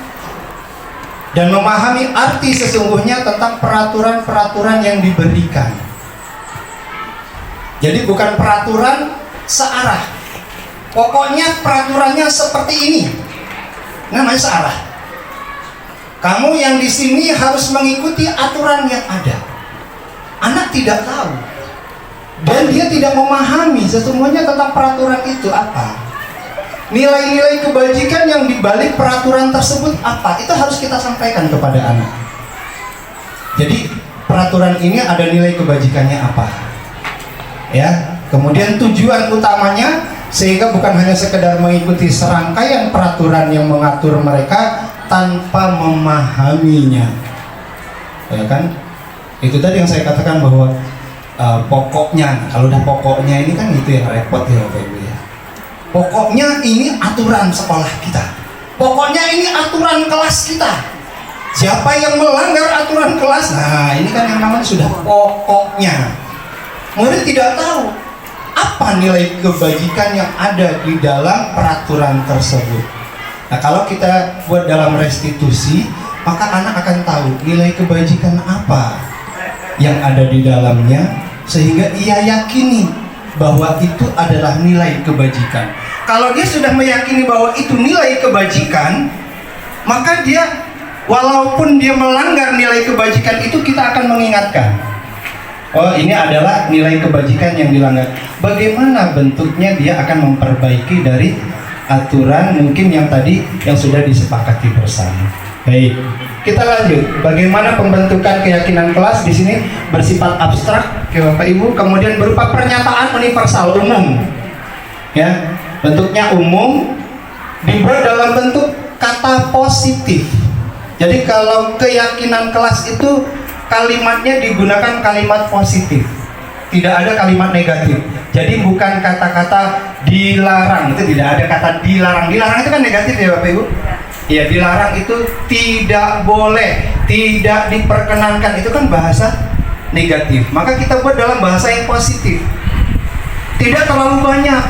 dan memahami arti sesungguhnya tentang peraturan-peraturan yang diberikan. Jadi bukan peraturan searah. Pokoknya peraturannya seperti ini. Namanya searah. Kamu yang di sini harus mengikuti aturan yang ada. Anak tidak tahu. Dan dia tidak memahami sesungguhnya tentang peraturan itu apa. Nilai-nilai kebajikan yang dibalik peraturan tersebut apa? Itu harus kita sampaikan kepada anak. Jadi peraturan ini ada nilai kebajikannya apa? Ya, kemudian tujuan utamanya sehingga bukan hanya sekedar mengikuti serangkaian peraturan yang mengatur mereka tanpa memahaminya. Ya kan? Itu tadi yang saya katakan bahwa pokoknya, kalau udah pokoknya ini kan itu yang repot ya Bapak Ibu ya. Pokoknya ini aturan sekolah kita. Pokoknya ini aturan kelas kita. Siapa yang melanggar aturan kelas? Nah, ini kan yang namanya sudah pokoknya. Murid tidak tahu apa nilai kebajikan yang ada di dalam peraturan tersebut. Nah, kalau kita buat dalam restitusi, maka anak akan tahu nilai kebajikan apa yang ada di dalamnya, sehingga ia yakini bahwa itu adalah nilai kebajikan. Kalau dia sudah meyakini bahwa itu nilai kebajikan, maka dia walaupun dia melanggar nilai kebajikan itu, kita akan mengingatkan, oh ini adalah nilai kebajikan yang dilanggar. Bagaimana bentuknya, dia akan memperbaiki dari aturan mungkin yang tadi yang sudah disepakati bersama. Baik, kita lanjut. Bagaimana pembentukan keyakinan kelas di sini bersifat abstrak, ya Bapak Ibu, kemudian berupa pernyataan universal umum. Ya, bentuknya umum, dibuat dalam bentuk kata positif. Jadi kalau keyakinan kelas itu kalimatnya digunakan kalimat positif, tidak ada kalimat negatif. Jadi bukan kata-kata dilarang, itu tidak ada kata dilarang. Dilarang itu kan negatif ya Bapak Ibu. Ya, dilarang itu tidak boleh, tidak diperkenankan, itu kan bahasa negatif. Maka kita buat dalam bahasa yang positif. Tidak terlalu banyak,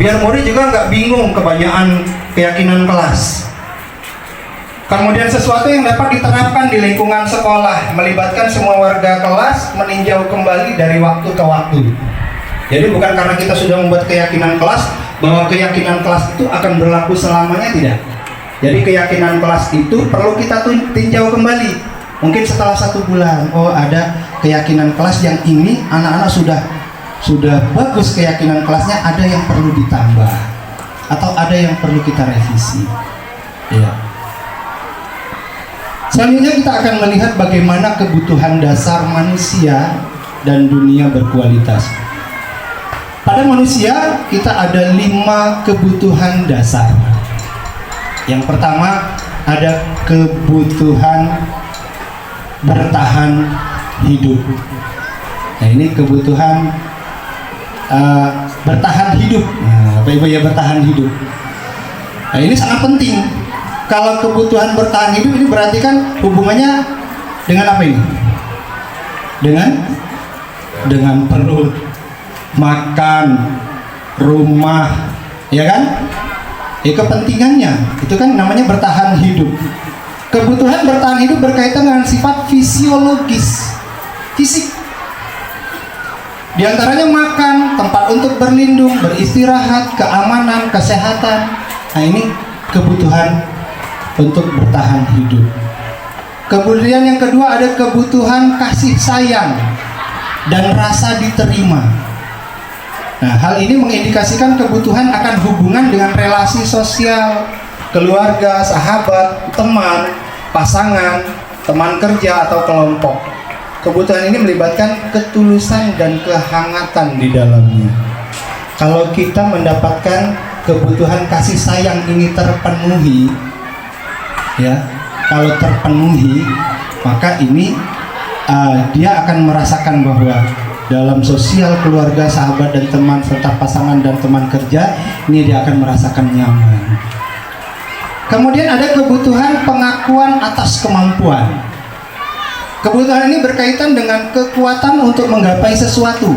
biar murid juga nggak bingung kebanyakan keyakinan kelas. Kemudian sesuatu yang dapat diterapkan di lingkungan sekolah, melibatkan semua warga kelas, meninjau kembali dari waktu ke waktu. Jadi bukan karena kita sudah membuat keyakinan kelas bahwa keyakinan kelas itu akan berlaku selamanya, tidak. Jadi keyakinan kelas itu perlu kita tinjau kembali. Mungkin setelah 1 bulan, oh ada keyakinan kelas yang ini anak-anak sudah bagus keyakinan kelasnya, ada yang perlu ditambah atau ada yang perlu kita revisi. Ya. Selanjutnya kita akan melihat bagaimana kebutuhan dasar manusia dan dunia berkualitas. Pada manusia kita ada 5 kebutuhan dasar. Yang pertama ada kebutuhan bertahan hidup. Nah, ini kebutuhan bertahan hidup. Nah, Bapak Ibu ya, bertahan hidup. Nah, ini sangat penting. Kalau kebutuhan bertahan hidup ini berarti kan hubungannya dengan apa ini? dengan perut, makan, rumah, ya kan? Ya kepentingannya itu kan namanya bertahan hidup. Kebutuhan bertahan hidup berkaitan dengan sifat fisiologis, fisik. Di antaranya makan, tempat untuk berlindung, beristirahat, keamanan, kesehatan. Nah ini kebutuhan untuk bertahan hidup. Kemudian yang kedua ada kebutuhan kasih sayang dan rasa diterima. Nah hal ini mengindikasikan kebutuhan akan hubungan dengan relasi sosial, keluarga, sahabat, teman, pasangan, teman kerja atau kelompok. Kebutuhan ini melibatkan ketulusan dan kehangatan di dalamnya. Kalau kita mendapatkan kebutuhan kasih sayang ini terpenuhi, ya, kalau terpenuhi, maka ini dia akan merasakan bahwa dalam sosial, keluarga, sahabat dan teman serta pasangan dan teman kerja ini dia akan merasakan nyaman. Kemudian ada kebutuhan pengakuan atas kemampuan. Kebutuhan ini berkaitan dengan kekuatan untuk menggapai sesuatu,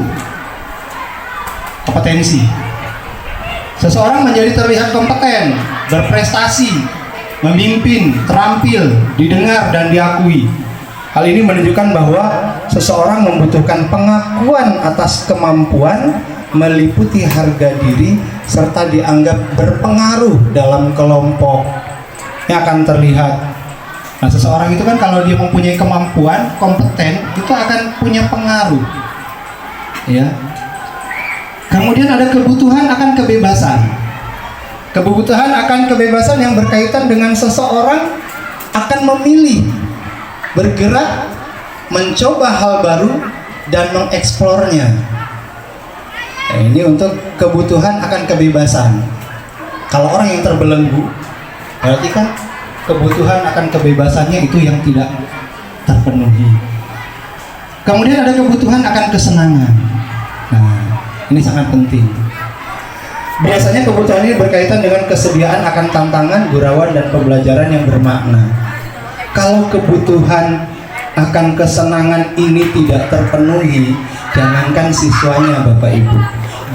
kompetensi. Seseorang menjadi terlihat kompeten, berprestasi, memimpin, terampil, didengar dan diakui. Hal ini menunjukkan bahwa seseorang membutuhkan pengakuan atas kemampuan, meliputi harga diri, serta dianggap berpengaruh dalam kelompok. Yang akan terlihat. Nah, seseorang itu kan kalau dia mempunyai kemampuan, kompeten, itu akan punya pengaruh. Ya. Kemudian ada kebutuhan akan kebebasan. Kebutuhan akan kebebasan yang berkaitan dengan seseorang akan memilih, bergerak, mencoba hal baru dan mengeksplornya. Nah, ini untuk kebutuhan akan kebebasan. Kalau orang yang terbelenggu, berarti kan kebutuhan akan kebebasannya itu yang tidak terpenuhi. Kemudian ada kebutuhan akan kesenangan. Nah, ini sangat penting. Biasanya kebutuhan ini berkaitan dengan kesediaan akan tantangan, gurauan dan pembelajaran yang bermakna. Kalau kebutuhan akan kesenangan ini tidak terpenuhi, jangankan siswanya Bapak Ibu,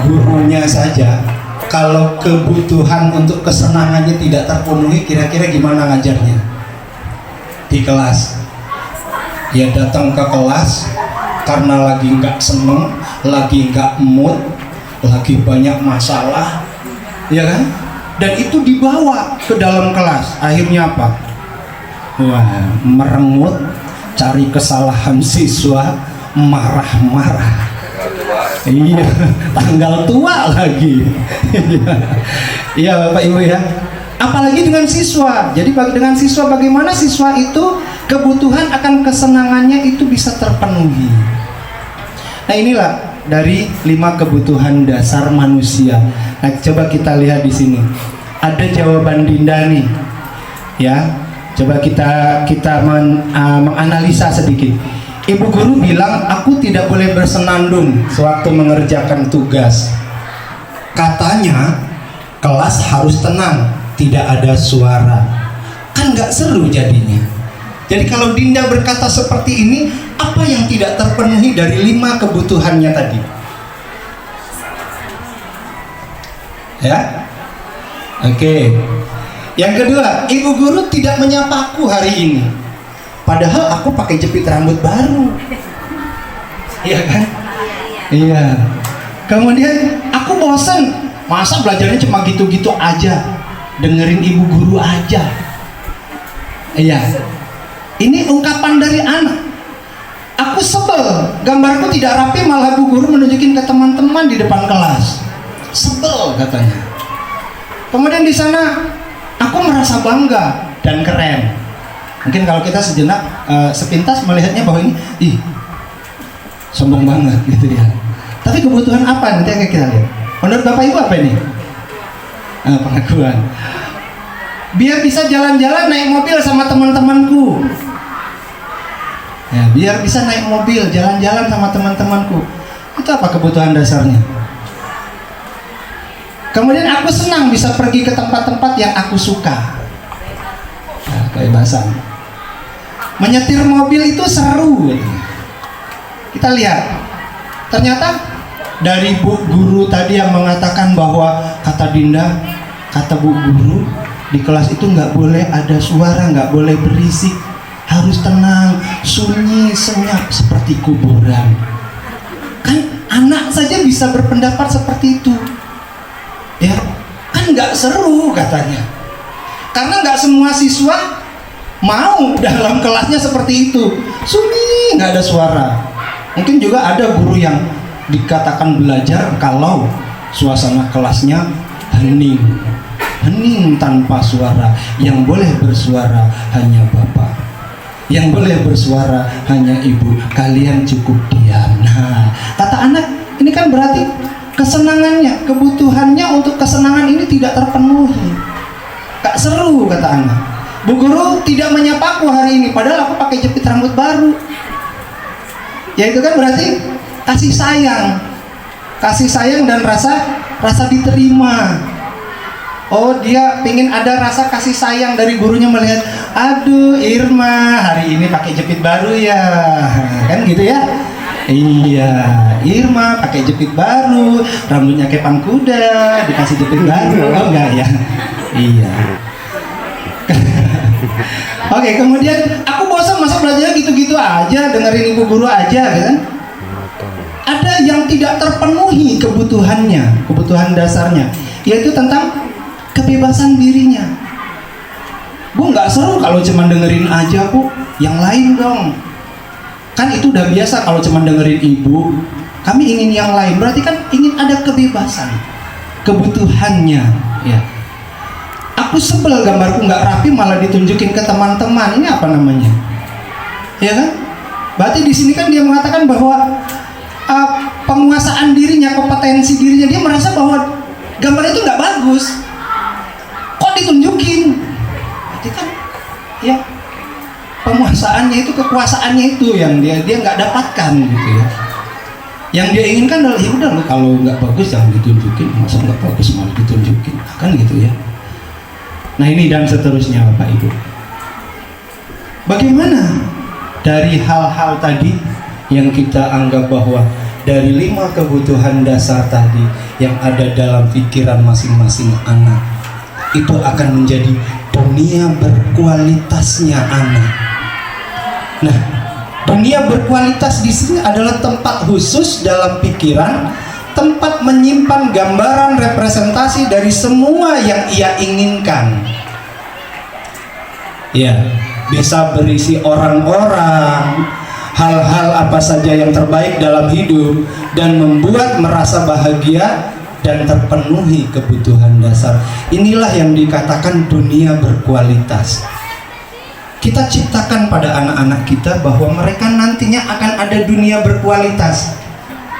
gurunya saja kalau kebutuhan untuk kesenangannya tidak terpenuhi, kira-kira gimana ngajarnya? Di kelas. Ya datang ke kelas karena lagi nggak seneng, lagi nggak mood, lagi banyak masalah, ya kan? Dan itu dibawa ke dalam kelas. Akhirnya apa? Wah, merengut, cari kesalahan siswa, marah-marah. Iya, tanggal tua lagi. Iya Bapak Ibu ya. Apalagi dengan siswa. Jadi dengan siswa, bagaimana siswa itu kebutuhan akan kesenangannya itu bisa terpenuhi. Nah inilah dari 5 kebutuhan dasar manusia. Nah coba kita lihat di sini. Ada jawaban Dinda nih. Ya, coba kita menganalisa sedikit. Ibu guru bilang aku tidak boleh bersenandung sewaktu mengerjakan tugas. Katanya kelas harus tenang, tidak ada suara. Kan nggak seru jadinya. Jadi kalau Dinda berkata seperti ini, apa yang tidak terpenuhi dari 5 kebutuhannya tadi? Ya, oke. Yang kedua, ibu guru tidak menyapaku hari ini. Padahal aku pakai jepit rambut baru. Iya kan? Iya. Kemudian aku bosan. Masa belajarnya cuma gitu-gitu aja, dengerin ibu guru aja. Iya. Ini ungkapan dari anak. Aku sebel, gambarku tidak rapi, malah bu guru menunjukin ke teman-teman di depan kelas. Sebel katanya. Kemudian di sana aku merasa bangga dan keren. Mungkin kalau kita sejenak sepintas melihatnya bahwa ini, ih, sombong banget gitu ya. Tapi kebutuhan apa nanti akan kita lihat. Menurut Bapak Ibu apa ini? Pengakuan. Biar bisa jalan-jalan naik mobil sama teman-temanku. Ya, biar bisa naik mobil, jalan-jalan sama teman-temanku. Itu apa kebutuhan dasarnya? Kemudian aku senang bisa pergi ke tempat-tempat yang aku suka. Nah, kebebasan. Menyetir mobil itu seru. Kita lihat, ternyata dari Bu Guru tadi yang mengatakan bahwa kata Dinda, kata Bu Guru, di kelas itu nggak boleh ada suara, nggak boleh berisik, harus tenang, sunyi, senyap seperti kuburan. Kan anak saja bisa berpendapat seperti itu, ya kan nggak seru katanya, karena nggak semua siswa mau dalam kelasnya seperti itu, sunyi, nggak ada suara. Mungkin juga ada guru yang dikatakan belajar kalau suasana kelasnya hening tanpa suara. Yang boleh bersuara hanya bapak, yang boleh bersuara hanya ibu, kalian cukup diam. Nah, kata anak, ini kan berarti kesenangannya, kebutuhannya untuk kesenangan ini tidak terpenuhi, gak seru, kata anak. Bu Guru tidak menyapaku hari ini, padahal aku pakai jepit rambut baru. Ya itu kan berarti kasih sayang dan rasa diterima. Oh, dia pingin ada rasa kasih sayang dari gurunya, melihat, aduh Irma hari ini pakai jepit baru ya, kan gitu ya. Iya, Irma pakai jepit baru, rambutnya kayak pangkuda, dikasih jepit baru. Oh enggak ya? Iya. Oke, kemudian aku bosan masa belajarnya gitu-gitu aja, dengerin ibu guru aja, kan? Ada yang tidak terpenuhi kebutuhannya, kebutuhan dasarnya, yaitu tentang kebebasan dirinya. Bu, nggak seru kalau cuma dengerin aja, Bu. Yang lain dong. Kan itu udah biasa kalau cuma dengerin ibu. Kami ingin yang lain. Berarti kan ingin ada kebebasan, kebutuhannya, ya. Aku sebel gambarku nggak rapi malah ditunjukin ke teman-teman. Ini apa namanya? Ya kan? Berarti di sini kan dia mengatakan bahwa penguasaan dirinya, kompetensi dirinya, dia merasa bahwa gambar itu nggak bagus. Kok ditunjukin? Berarti kan, ya penguasaannya itu, kekuasaannya itu yang dia nggak dapatkan gitu ya. Yang dia inginkan adalah, ya udah lo kalau nggak bagus jangan ditunjukin, masa nggak bagus malah ditunjukin, kan gitu ya. Nah ini dan seterusnya Bapak Ibu. Bagaimana dari hal-hal tadi yang kita anggap bahwa dari 5 kebutuhan dasar tadi yang ada dalam pikiran masing-masing anak itu akan menjadi dunia berkualitasnya anak. Nah, dunia berkualitas di sini adalah tempat khusus dalam pikiran, tempat menyimpan gambaran representasi dari semua yang ia inginkan. Ya, bisa berisi orang-orang, hal-hal apa saja yang terbaik dalam hidup, dan membuat merasa bahagia dan terpenuhi kebutuhan dasar. Inilah yang dikatakan dunia berkualitas. Kita ciptakan pada anak-anak kita bahwa mereka nantinya akan ada dunia berkualitas.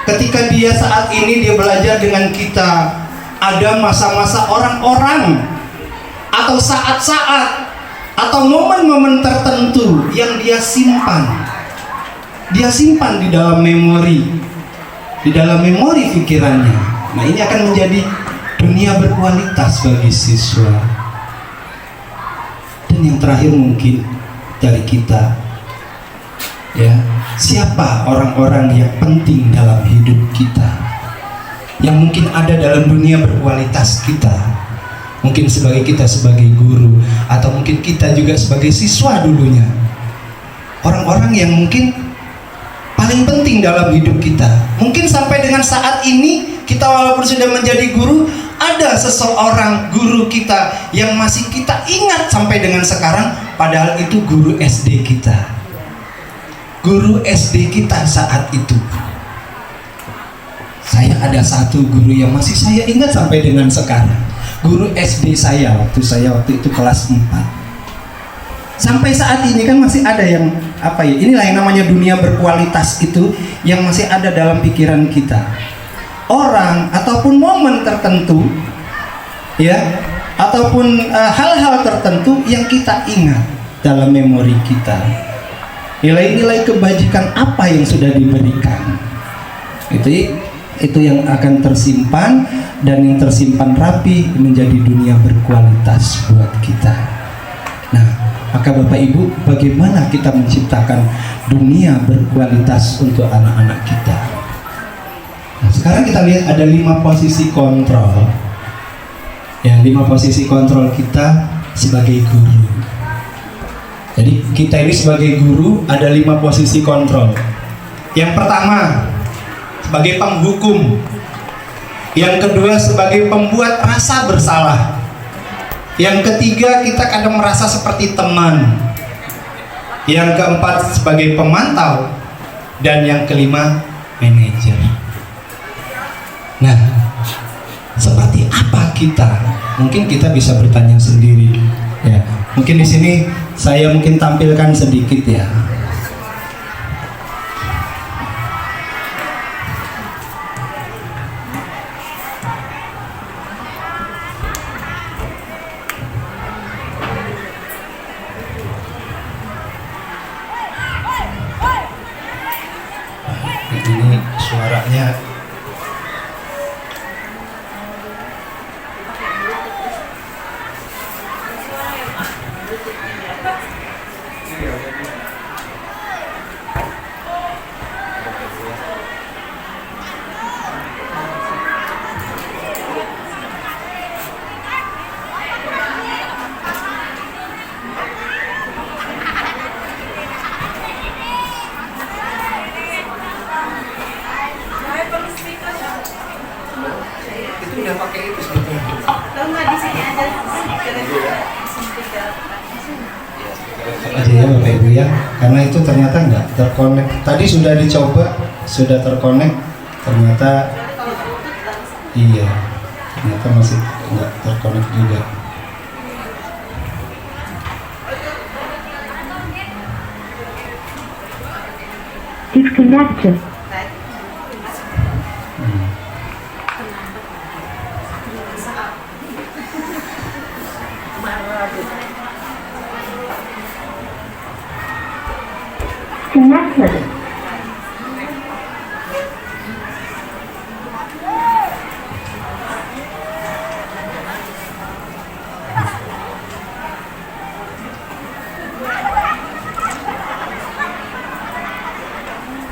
Ketika dia saat ini dia belajar dengan kita, ada masa-masa orang-orang atau saat-saat atau momen-momen tertentu yang dia simpan. Dia simpan di dalam memori, di dalam memori pikirannya. Nah, ini akan menjadi dunia berkualitas bagi siswa. Dan yang terakhir mungkin dari kita, ya, siapa orang-orang yang penting dalam hidup kita, yang mungkin ada dalam dunia berkualitas kita. Mungkin kita sebagai guru, atau mungkin kita juga sebagai siswa dulunya. Orang-orang yang mungkin paling penting dalam hidup kita. Mungkin sampai dengan saat ini kita walaupun sudah menjadi guru, ada seseorang guru kita yang masih kita ingat sampai dengan sekarang, padahal itu guru SD kita. Guru SD kita saat itu. Saya ada satu guru yang masih saya ingat sampai dengan sekarang. Guru SD saya waktu itu kelas 4. Sampai saat ini kan masih ada yang apa ya? Inilah yang namanya dunia berkualitas itu yang masih ada dalam pikiran kita. Orang ataupun momen tertentu, ya, ataupun hal-hal tertentu yang kita ingat dalam memori kita. Nilai-nilai kebajikan apa yang sudah diberikan. Itu yang akan tersimpan, dan yang tersimpan rapi menjadi dunia berkualitas buat kita. Nah, Maka Bapak Ibu, bagaimana kita menciptakan dunia berkualitas untuk anak-anak kita? Nah, sekarang kita lihat ada 5 posisi kontrol. Ya, 5 posisi kontrol kita sebagai guru. Jadi kita ini sebagai guru ada 5 posisi kontrol. Yang pertama, sebagai penghukum. Yang kedua, sebagai pembuat rasa bersalah. Yang ketiga, kita kadang merasa seperti teman. Yang keempat, sebagai pemantau. Dan yang kelima, manajer. Nah, seperti apa kita? Mungkin kita bisa bertanya sendiri. Ya, mungkin di sini saya mungkin tampilkan sedikit ya. Ini suaranya udah pakai itu sebetulnya. Kalau nggak di sini ada Aja ya Bapak Ibu ya, karena itu ternyata nggak terkonek. Tadi sudah dicoba, sudah terkonek, ternyata iya, ternyata masih nggak terkonek juga. Disconnected. Connected.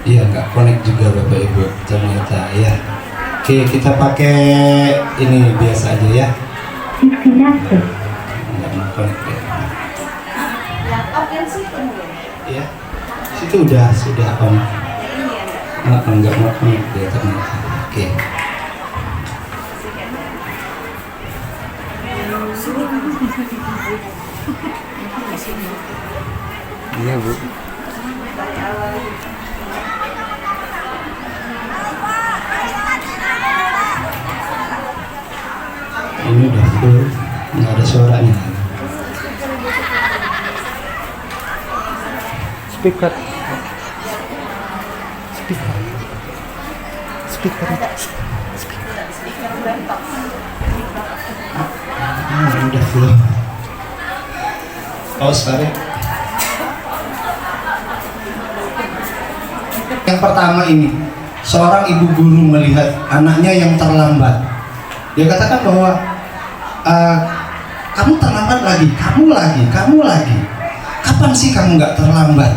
Iya, nggak connect juga Bapak Ibu ternyata ya. Oke, kita pakai ini biasa aja ya. Disconnected. Nggak mau connect ya. laptop yang sih Iya, situ sudah on. Nggak mau connect ya ternyata. Oke. Iya Bu. Ini udah full, nggak ada suaranya. Speaker. Speaker. Speaker. Udah full. Pause tarik. Yang pertama ini, seorang ibu guru melihat anaknya yang terlambat. Dia katakan bahwa kamu terlambat lagi, kamu lagi. Kapan sih kamu nggak terlambat?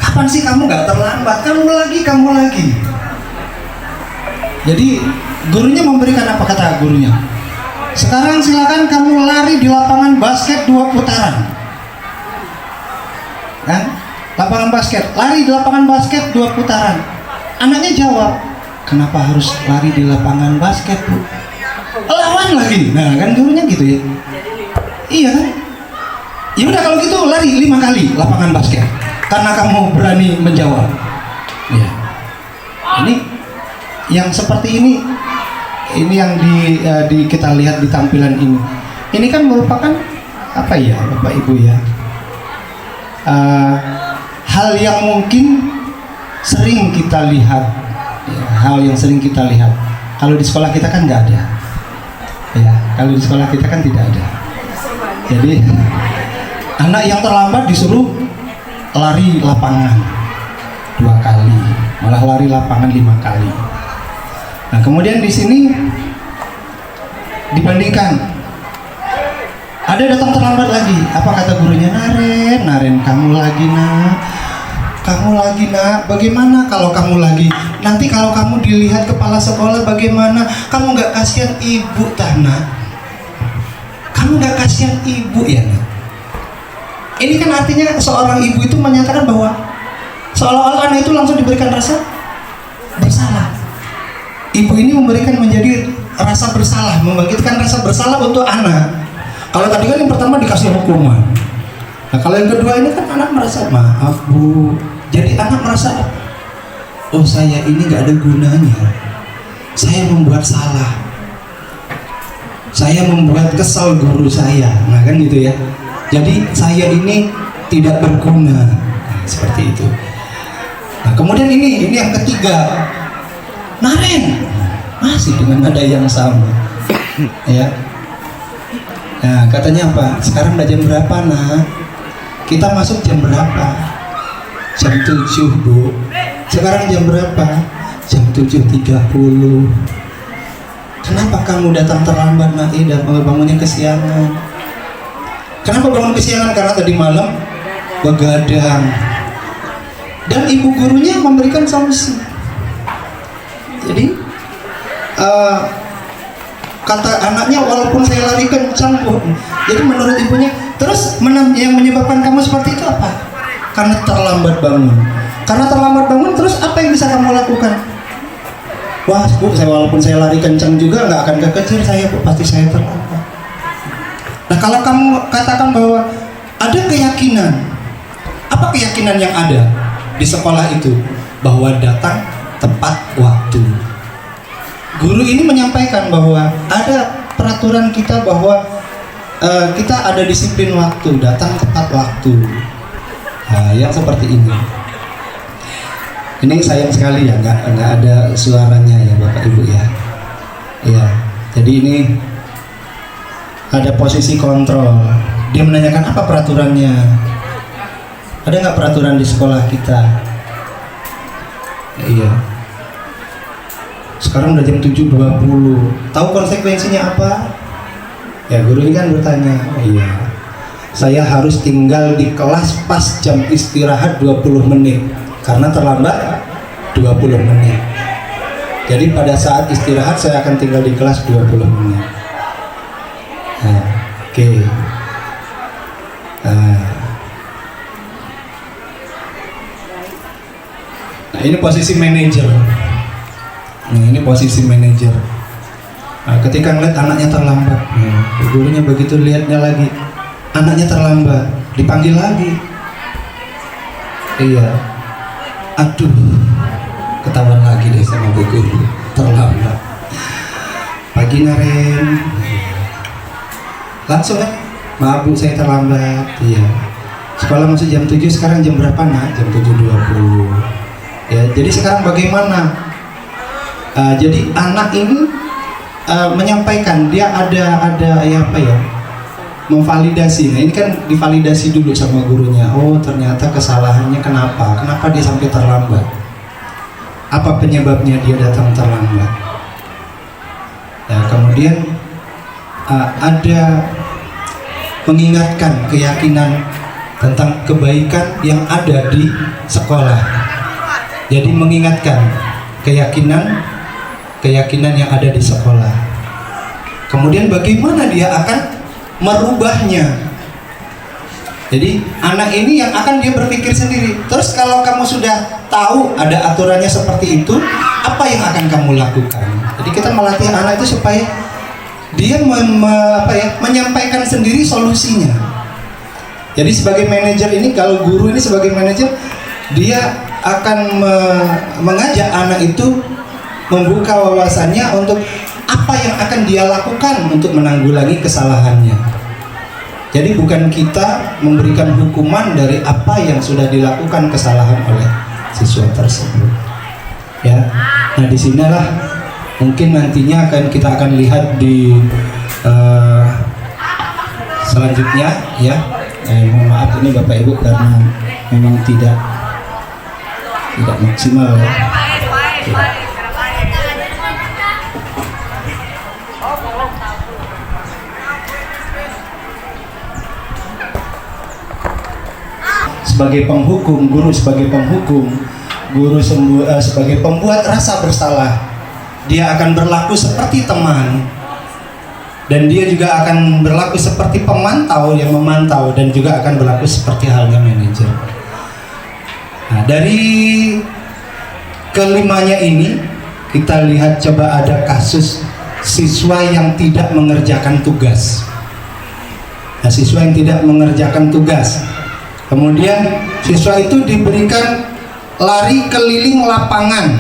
Kapan sih kamu nggak terlambat? Kamu lagi. Jadi gurunya memberikan apa kata gurunya? Sekarang silakan kamu lari di lapangan basket 2 putaran. Kan? Lapangan basket, lari di lapangan basket 2 putaran. Anaknya jawab, kenapa harus lari di lapangan basket, Bu? Lawan lagi. Nah, kan gurunya gitu ya. Iya kan? Ya udah kalau gitu lari 5 kali lapangan basket. Karena kamu berani menjawab. Ya. Ini yang seperti ini yang kita lihat di tampilan ini. Ini kan merupakan apa ya, Bapak Ibu ya? Hal yang mungkin sering kita lihat, ya, hal yang sering kita lihat. Kalau di sekolah kita kan nggak ada, ya. Kalau di sekolah kita kan tidak ada. Jadi anak yang terlambat disuruh lari lapangan 2 kali, malah lari lapangan 5 kali. Nah kemudian di sini dibandingkan ada datang terlambat lagi. Apa kata gurunya? Naren, kamu lagi nak. Kamu lagi nak, bagaimana kalau kamu lagi? Nanti kalau kamu dilihat kepala sekolah bagaimana? Kamu nggak kasihan ibu Tana? Kamu nggak kasihan ibu ya nak? Ini kan artinya seorang ibu itu menyatakan bahwa seolah-olah anak itu langsung diberikan rasa bersalah. Ibu ini memberikan menjadi rasa bersalah, membangkitkan rasa bersalah untuk anak. Kalau tadi kan yang pertama dikasih hukuman. Nah kalau yang kedua ini kan anak merasa maaf bu. Jadi anak merasa, oh saya ini nggak ada gunanya. Saya membuat salah. Saya membuat kesal guru saya. Nah kan gitu ya. Jadi saya ini tidak berguna. Nah, seperti itu. Nah kemudian ini yang ketiga. Naren masih dengan nada yang sama. Ya. Nah katanya apa? Sekarang udah jam berapa nak? Kita masuk jam berapa? Jam 7 bu. Sekarang jam berapa? Jam 7.30. Kenapa kamu datang terlambat nak? Dan bangunnya kesiangan. Kenapa bangun kesiangan? Karena tadi malam begadang. Dan ibu gurunya memberikan solusi. Jadi kata anaknya, walaupun saya lari kencang bu. Jadi menurut ibunya, terus yang menyebabkan kamu seperti itu apa? Karena terlambat bangun. Karena terlambat bangun, terus apa yang bisa kamu lakukan? Wah bu, walaupun saya lari kencang juga nggak akan kekejar saya bu, pasti saya terlambat. Nah kalau kamu katakan bahwa ada keyakinan, apa keyakinan yang ada di sekolah itu? Bahwa datang tepat waktu. Guru ini menyampaikan bahwa ada peraturan kita bahwa kita ada disiplin waktu, datang tepat waktu. Nah, yang seperti ini. Ini sayang sekali ya, nggak ada suaranya ya Bapak Ibu ya. Iya. Jadi ini ada posisi kontrol. Dia menanyakan apa peraturannya. Ada nggak peraturan di sekolah kita? Iya. Sekarang udah jam 7.20. Tahu konsekuensinya apa? Ya guru ini kan bertanya. Iya. Saya harus tinggal di kelas pas jam istirahat 20 menit karena terlambat 20 menit. Jadi pada saat istirahat saya akan tinggal di kelas 20 menit. Nah, oke. Nah, ini posisi manajer. Nah, ini posisi manajer. Nah, ketika ngeliat anaknya terlambat, gurunya begitu lihatnya lagi. Anaknya terlambat, dipanggil lagi. Iya. Aduh, ketahuan lagi deh sama bu guru, terlambat. Pagi Naren. Langsung kan, maaf bu saya terlambat. Iya. Sekolah masih jam 7, sekarang jam berapa nak? Jam 7.20. Ya, jadi sekarang bagaimana? Jadi anak ini menyampaikan dia ada ya apa ya? Memvalidasi. Nah ini kan divalidasi dulu sama gurunya. Oh ternyata kesalahannya kenapa dia sampai terlambat, apa penyebabnya dia datang terlambat. Nah kemudian ada mengingatkan keyakinan tentang kebaikan yang ada di sekolah. Jadi mengingatkan keyakinan yang ada di sekolah. Kemudian bagaimana dia akan merubahnya. Jadi anak ini yang akan dia berpikir sendiri. Terus kalau kamu sudah tahu ada aturannya seperti itu, apa yang akan kamu lakukan? Jadi kita melatih anak itu supaya dia menyampaikan sendiri solusinya. Jadi sebagai manajer ini, kalau guru ini sebagai manajer, dia akan mengajak anak itu membuka wawasannya untuk apa yang akan dia lakukan untuk menanggulangi kesalahannya. Jadi bukan kita memberikan hukuman dari apa yang sudah dilakukan kesalahan oleh siswa tersebut. Ya, nah disinilah mungkin nantinya kita akan lihat di selanjutnya ya. Mohon maaf ini Bapak Ibu karena memang tidak maksimal ya. sebagai penghukum, guru sebagai penghukum, guru sebagai pembuat rasa bersalah. Dia akan berlaku seperti teman, dan dia juga akan berlaku seperti pemantau yang memantau, dan juga akan berlaku seperti halnya manajer. Nah, dari kelimanya ini kita lihat, coba ada kasus siswa yang tidak mengerjakan tugas. Nah, siswa yang tidak mengerjakan tugas, kemudian siswa itu diberikan lari keliling lapangan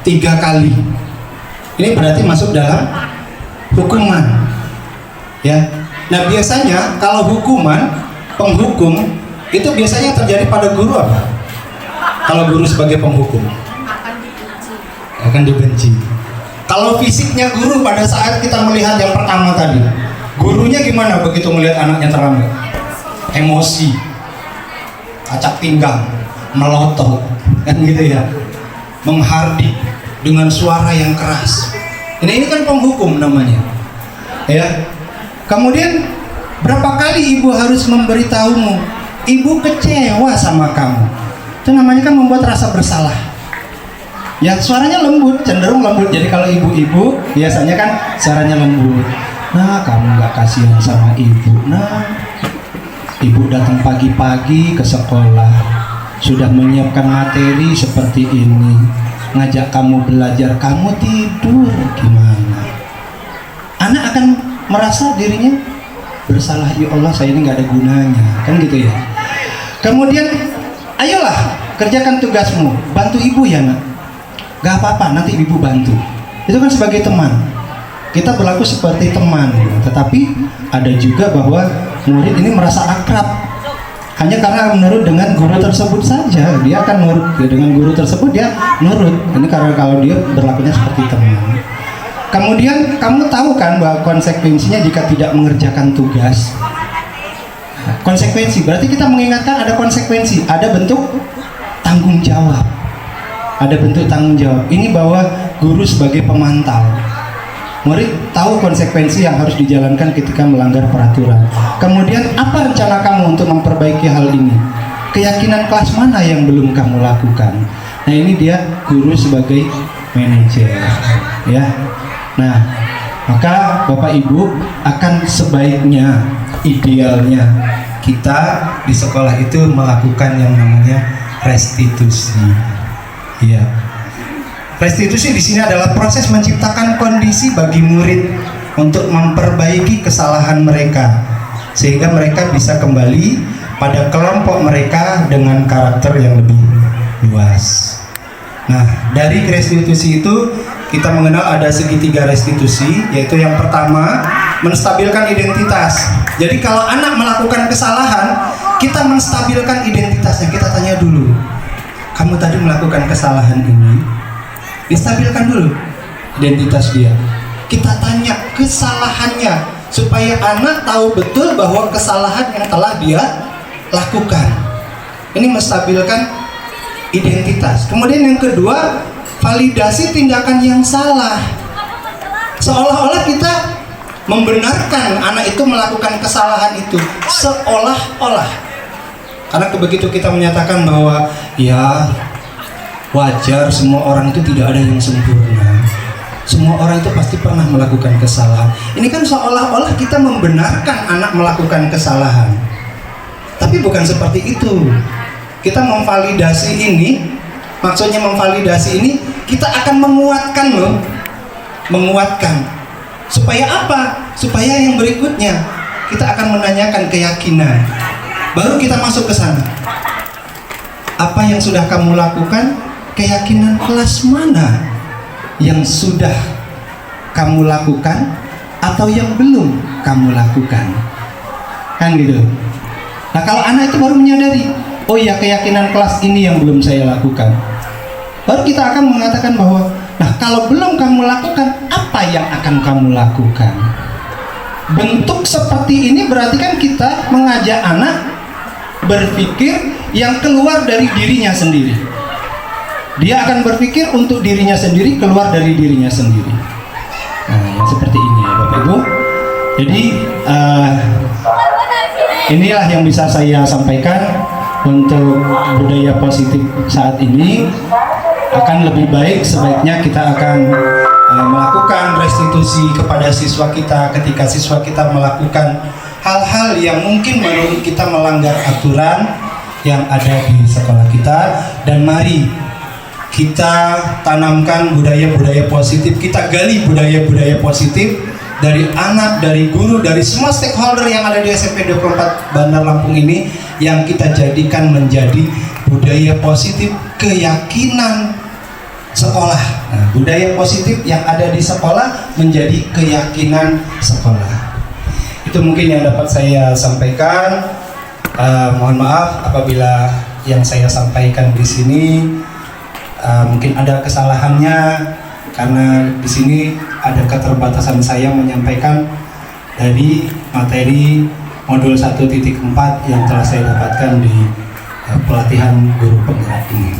3 kali. Ini berarti masuk dalam hukuman, ya. Nah, biasanya kalau hukuman, penghukum itu biasanya terjadi pada guru apa? Kalau guru sebagai penghukum akan dibenci. Kalau fisiknya guru pada saat kita melihat yang pertama tadi, gurunya gimana begitu melihat anaknya terlambat? Emosi, acak pinggang, melotot, kan gitu ya, menghardik dengan suara yang keras. Ini kan penghukum namanya, ya. Kemudian berapa kali ibu harus memberitahumu, ibu kecewa sama kamu. Itu namanya kan membuat rasa bersalah. Ya, suaranya lembut, cenderung lembut. Jadi kalau ibu-ibu biasanya kan suaranya lembut. Nah, kamu nggak kasihan sama ibu. Nah, ibu datang pagi-pagi ke sekolah, sudah menyiapkan materi seperti ini, ngajak kamu belajar, kamu tidur, gimana? Anak akan merasa dirinya bersalah. Ya Allah, saya ini nggak ada gunanya, kan gitu ya. Kemudian, ayolah kerjakan tugasmu, bantu ibu ya nak. Gak apa-apa, nanti ibu bantu. Itu kan sebagai teman, kita berlaku seperti teman. Tetapi ada juga bahwa murid ini merasa akrab hanya karena menurut dengan guru tersebut saja. Dia akan nurut dengan guru tersebut, dia nurut. Ini karena kalau dia berlakunya seperti teman. Kemudian kamu tahu kan bahwa konsekuensinya jika tidak mengerjakan tugas. Konsekuensi berarti kita mengingatkan ada konsekuensi, ada bentuk tanggung jawab. Ada bentuk tanggung jawab. Ini bahwa guru sebagai pemantau. Murid tahu konsekuensi yang harus dijalankan ketika melanggar peraturan. Kemudian apa rencana kamu untuk memperbaiki hal ini? Keyakinan kelas mana yang belum kamu lakukan? Nah, ini dia guru sebagai manajer, ya. Nah, maka Bapak Ibu akan sebaiknya, idealnya kita di sekolah itu melakukan yang namanya restitusi. Ya, restitusi di sini adalah proses menciptakan kondisi bagi murid untuk memperbaiki kesalahan mereka, sehingga mereka bisa kembali pada kelompok mereka dengan karakter yang lebih luas. Nah, dari restitusi itu kita mengenal ada segitiga restitusi, yaitu yang pertama menstabilkan identitas. Jadi kalau anak melakukan kesalahan, kita menstabilkan identitasnya. Kita tanya dulu, kamu tadi melakukan kesalahan ini, distabilkan dulu identitas dia. Kita tanya kesalahannya supaya anak tahu betul bahwa kesalahan yang telah dia lakukan. Ini menstabilkan identitas. Kemudian yang kedua, validasi tindakan yang salah. Seolah-olah kita membenarkan anak itu melakukan kesalahan itu, seolah-olah. Karena begitu kita menyatakan bahwa ya wajar, semua orang itu tidak ada yang sempurna, semua orang itu pasti pernah melakukan kesalahan. Ini kan seolah-olah kita membenarkan anak melakukan kesalahan. Tapi bukan seperti itu. Kita memvalidasi ini, maksudnya memvalidasi ini, kita akan menguatkan loh. Menguatkan. Supaya apa? Supaya yang berikutnya kita akan menanyakan keyakinan. Baru kita masuk ke sana. Apa yang sudah kamu lakukan? Keyakinan kelas mana yang sudah kamu lakukan atau yang belum kamu lakukan? Kan gitu. Nah, kalau anak itu baru menyadari, oh ya, keyakinan kelas ini yang belum saya lakukan, baru kita akan mengatakan bahwa, nah, kalau belum kamu lakukan, apa yang akan kamu lakukan? Bentuk seperti ini berarti kan kita mengajak anak berpikir yang keluar dari dirinya sendiri. Dia akan berpikir untuk dirinya sendiri, keluar dari dirinya sendiri. Nah, yang seperti ini ya Bapak Ibu. Jadi inilah yang bisa saya sampaikan. untuk budaya positif saat ini akan lebih baik. Sebaiknya kita akan melakukan restitusi kepada siswa kita ketika siswa kita melakukan hal-hal yang mungkin menurut kita melanggar aturan yang ada di sekolah kita, dan mari kita tanamkan budaya-budaya positif, kita gali budaya-budaya positif dari anak, dari guru, dari semua stakeholder yang ada di SMP 24 Bandar Lampung ini, yang kita jadikan menjadi budaya positif keyakinan sekolah. Nah, budaya positif yang ada di sekolah menjadi keyakinan sekolah. Itu mungkin yang dapat saya sampaikan. Mohon maaf apabila yang saya sampaikan di sini mungkin ada kesalahannya, karena di sini ada keterbatasan saya menyampaikan dari materi modul 1.4 yang telah saya dapatkan di pelatihan guru penggerak ini.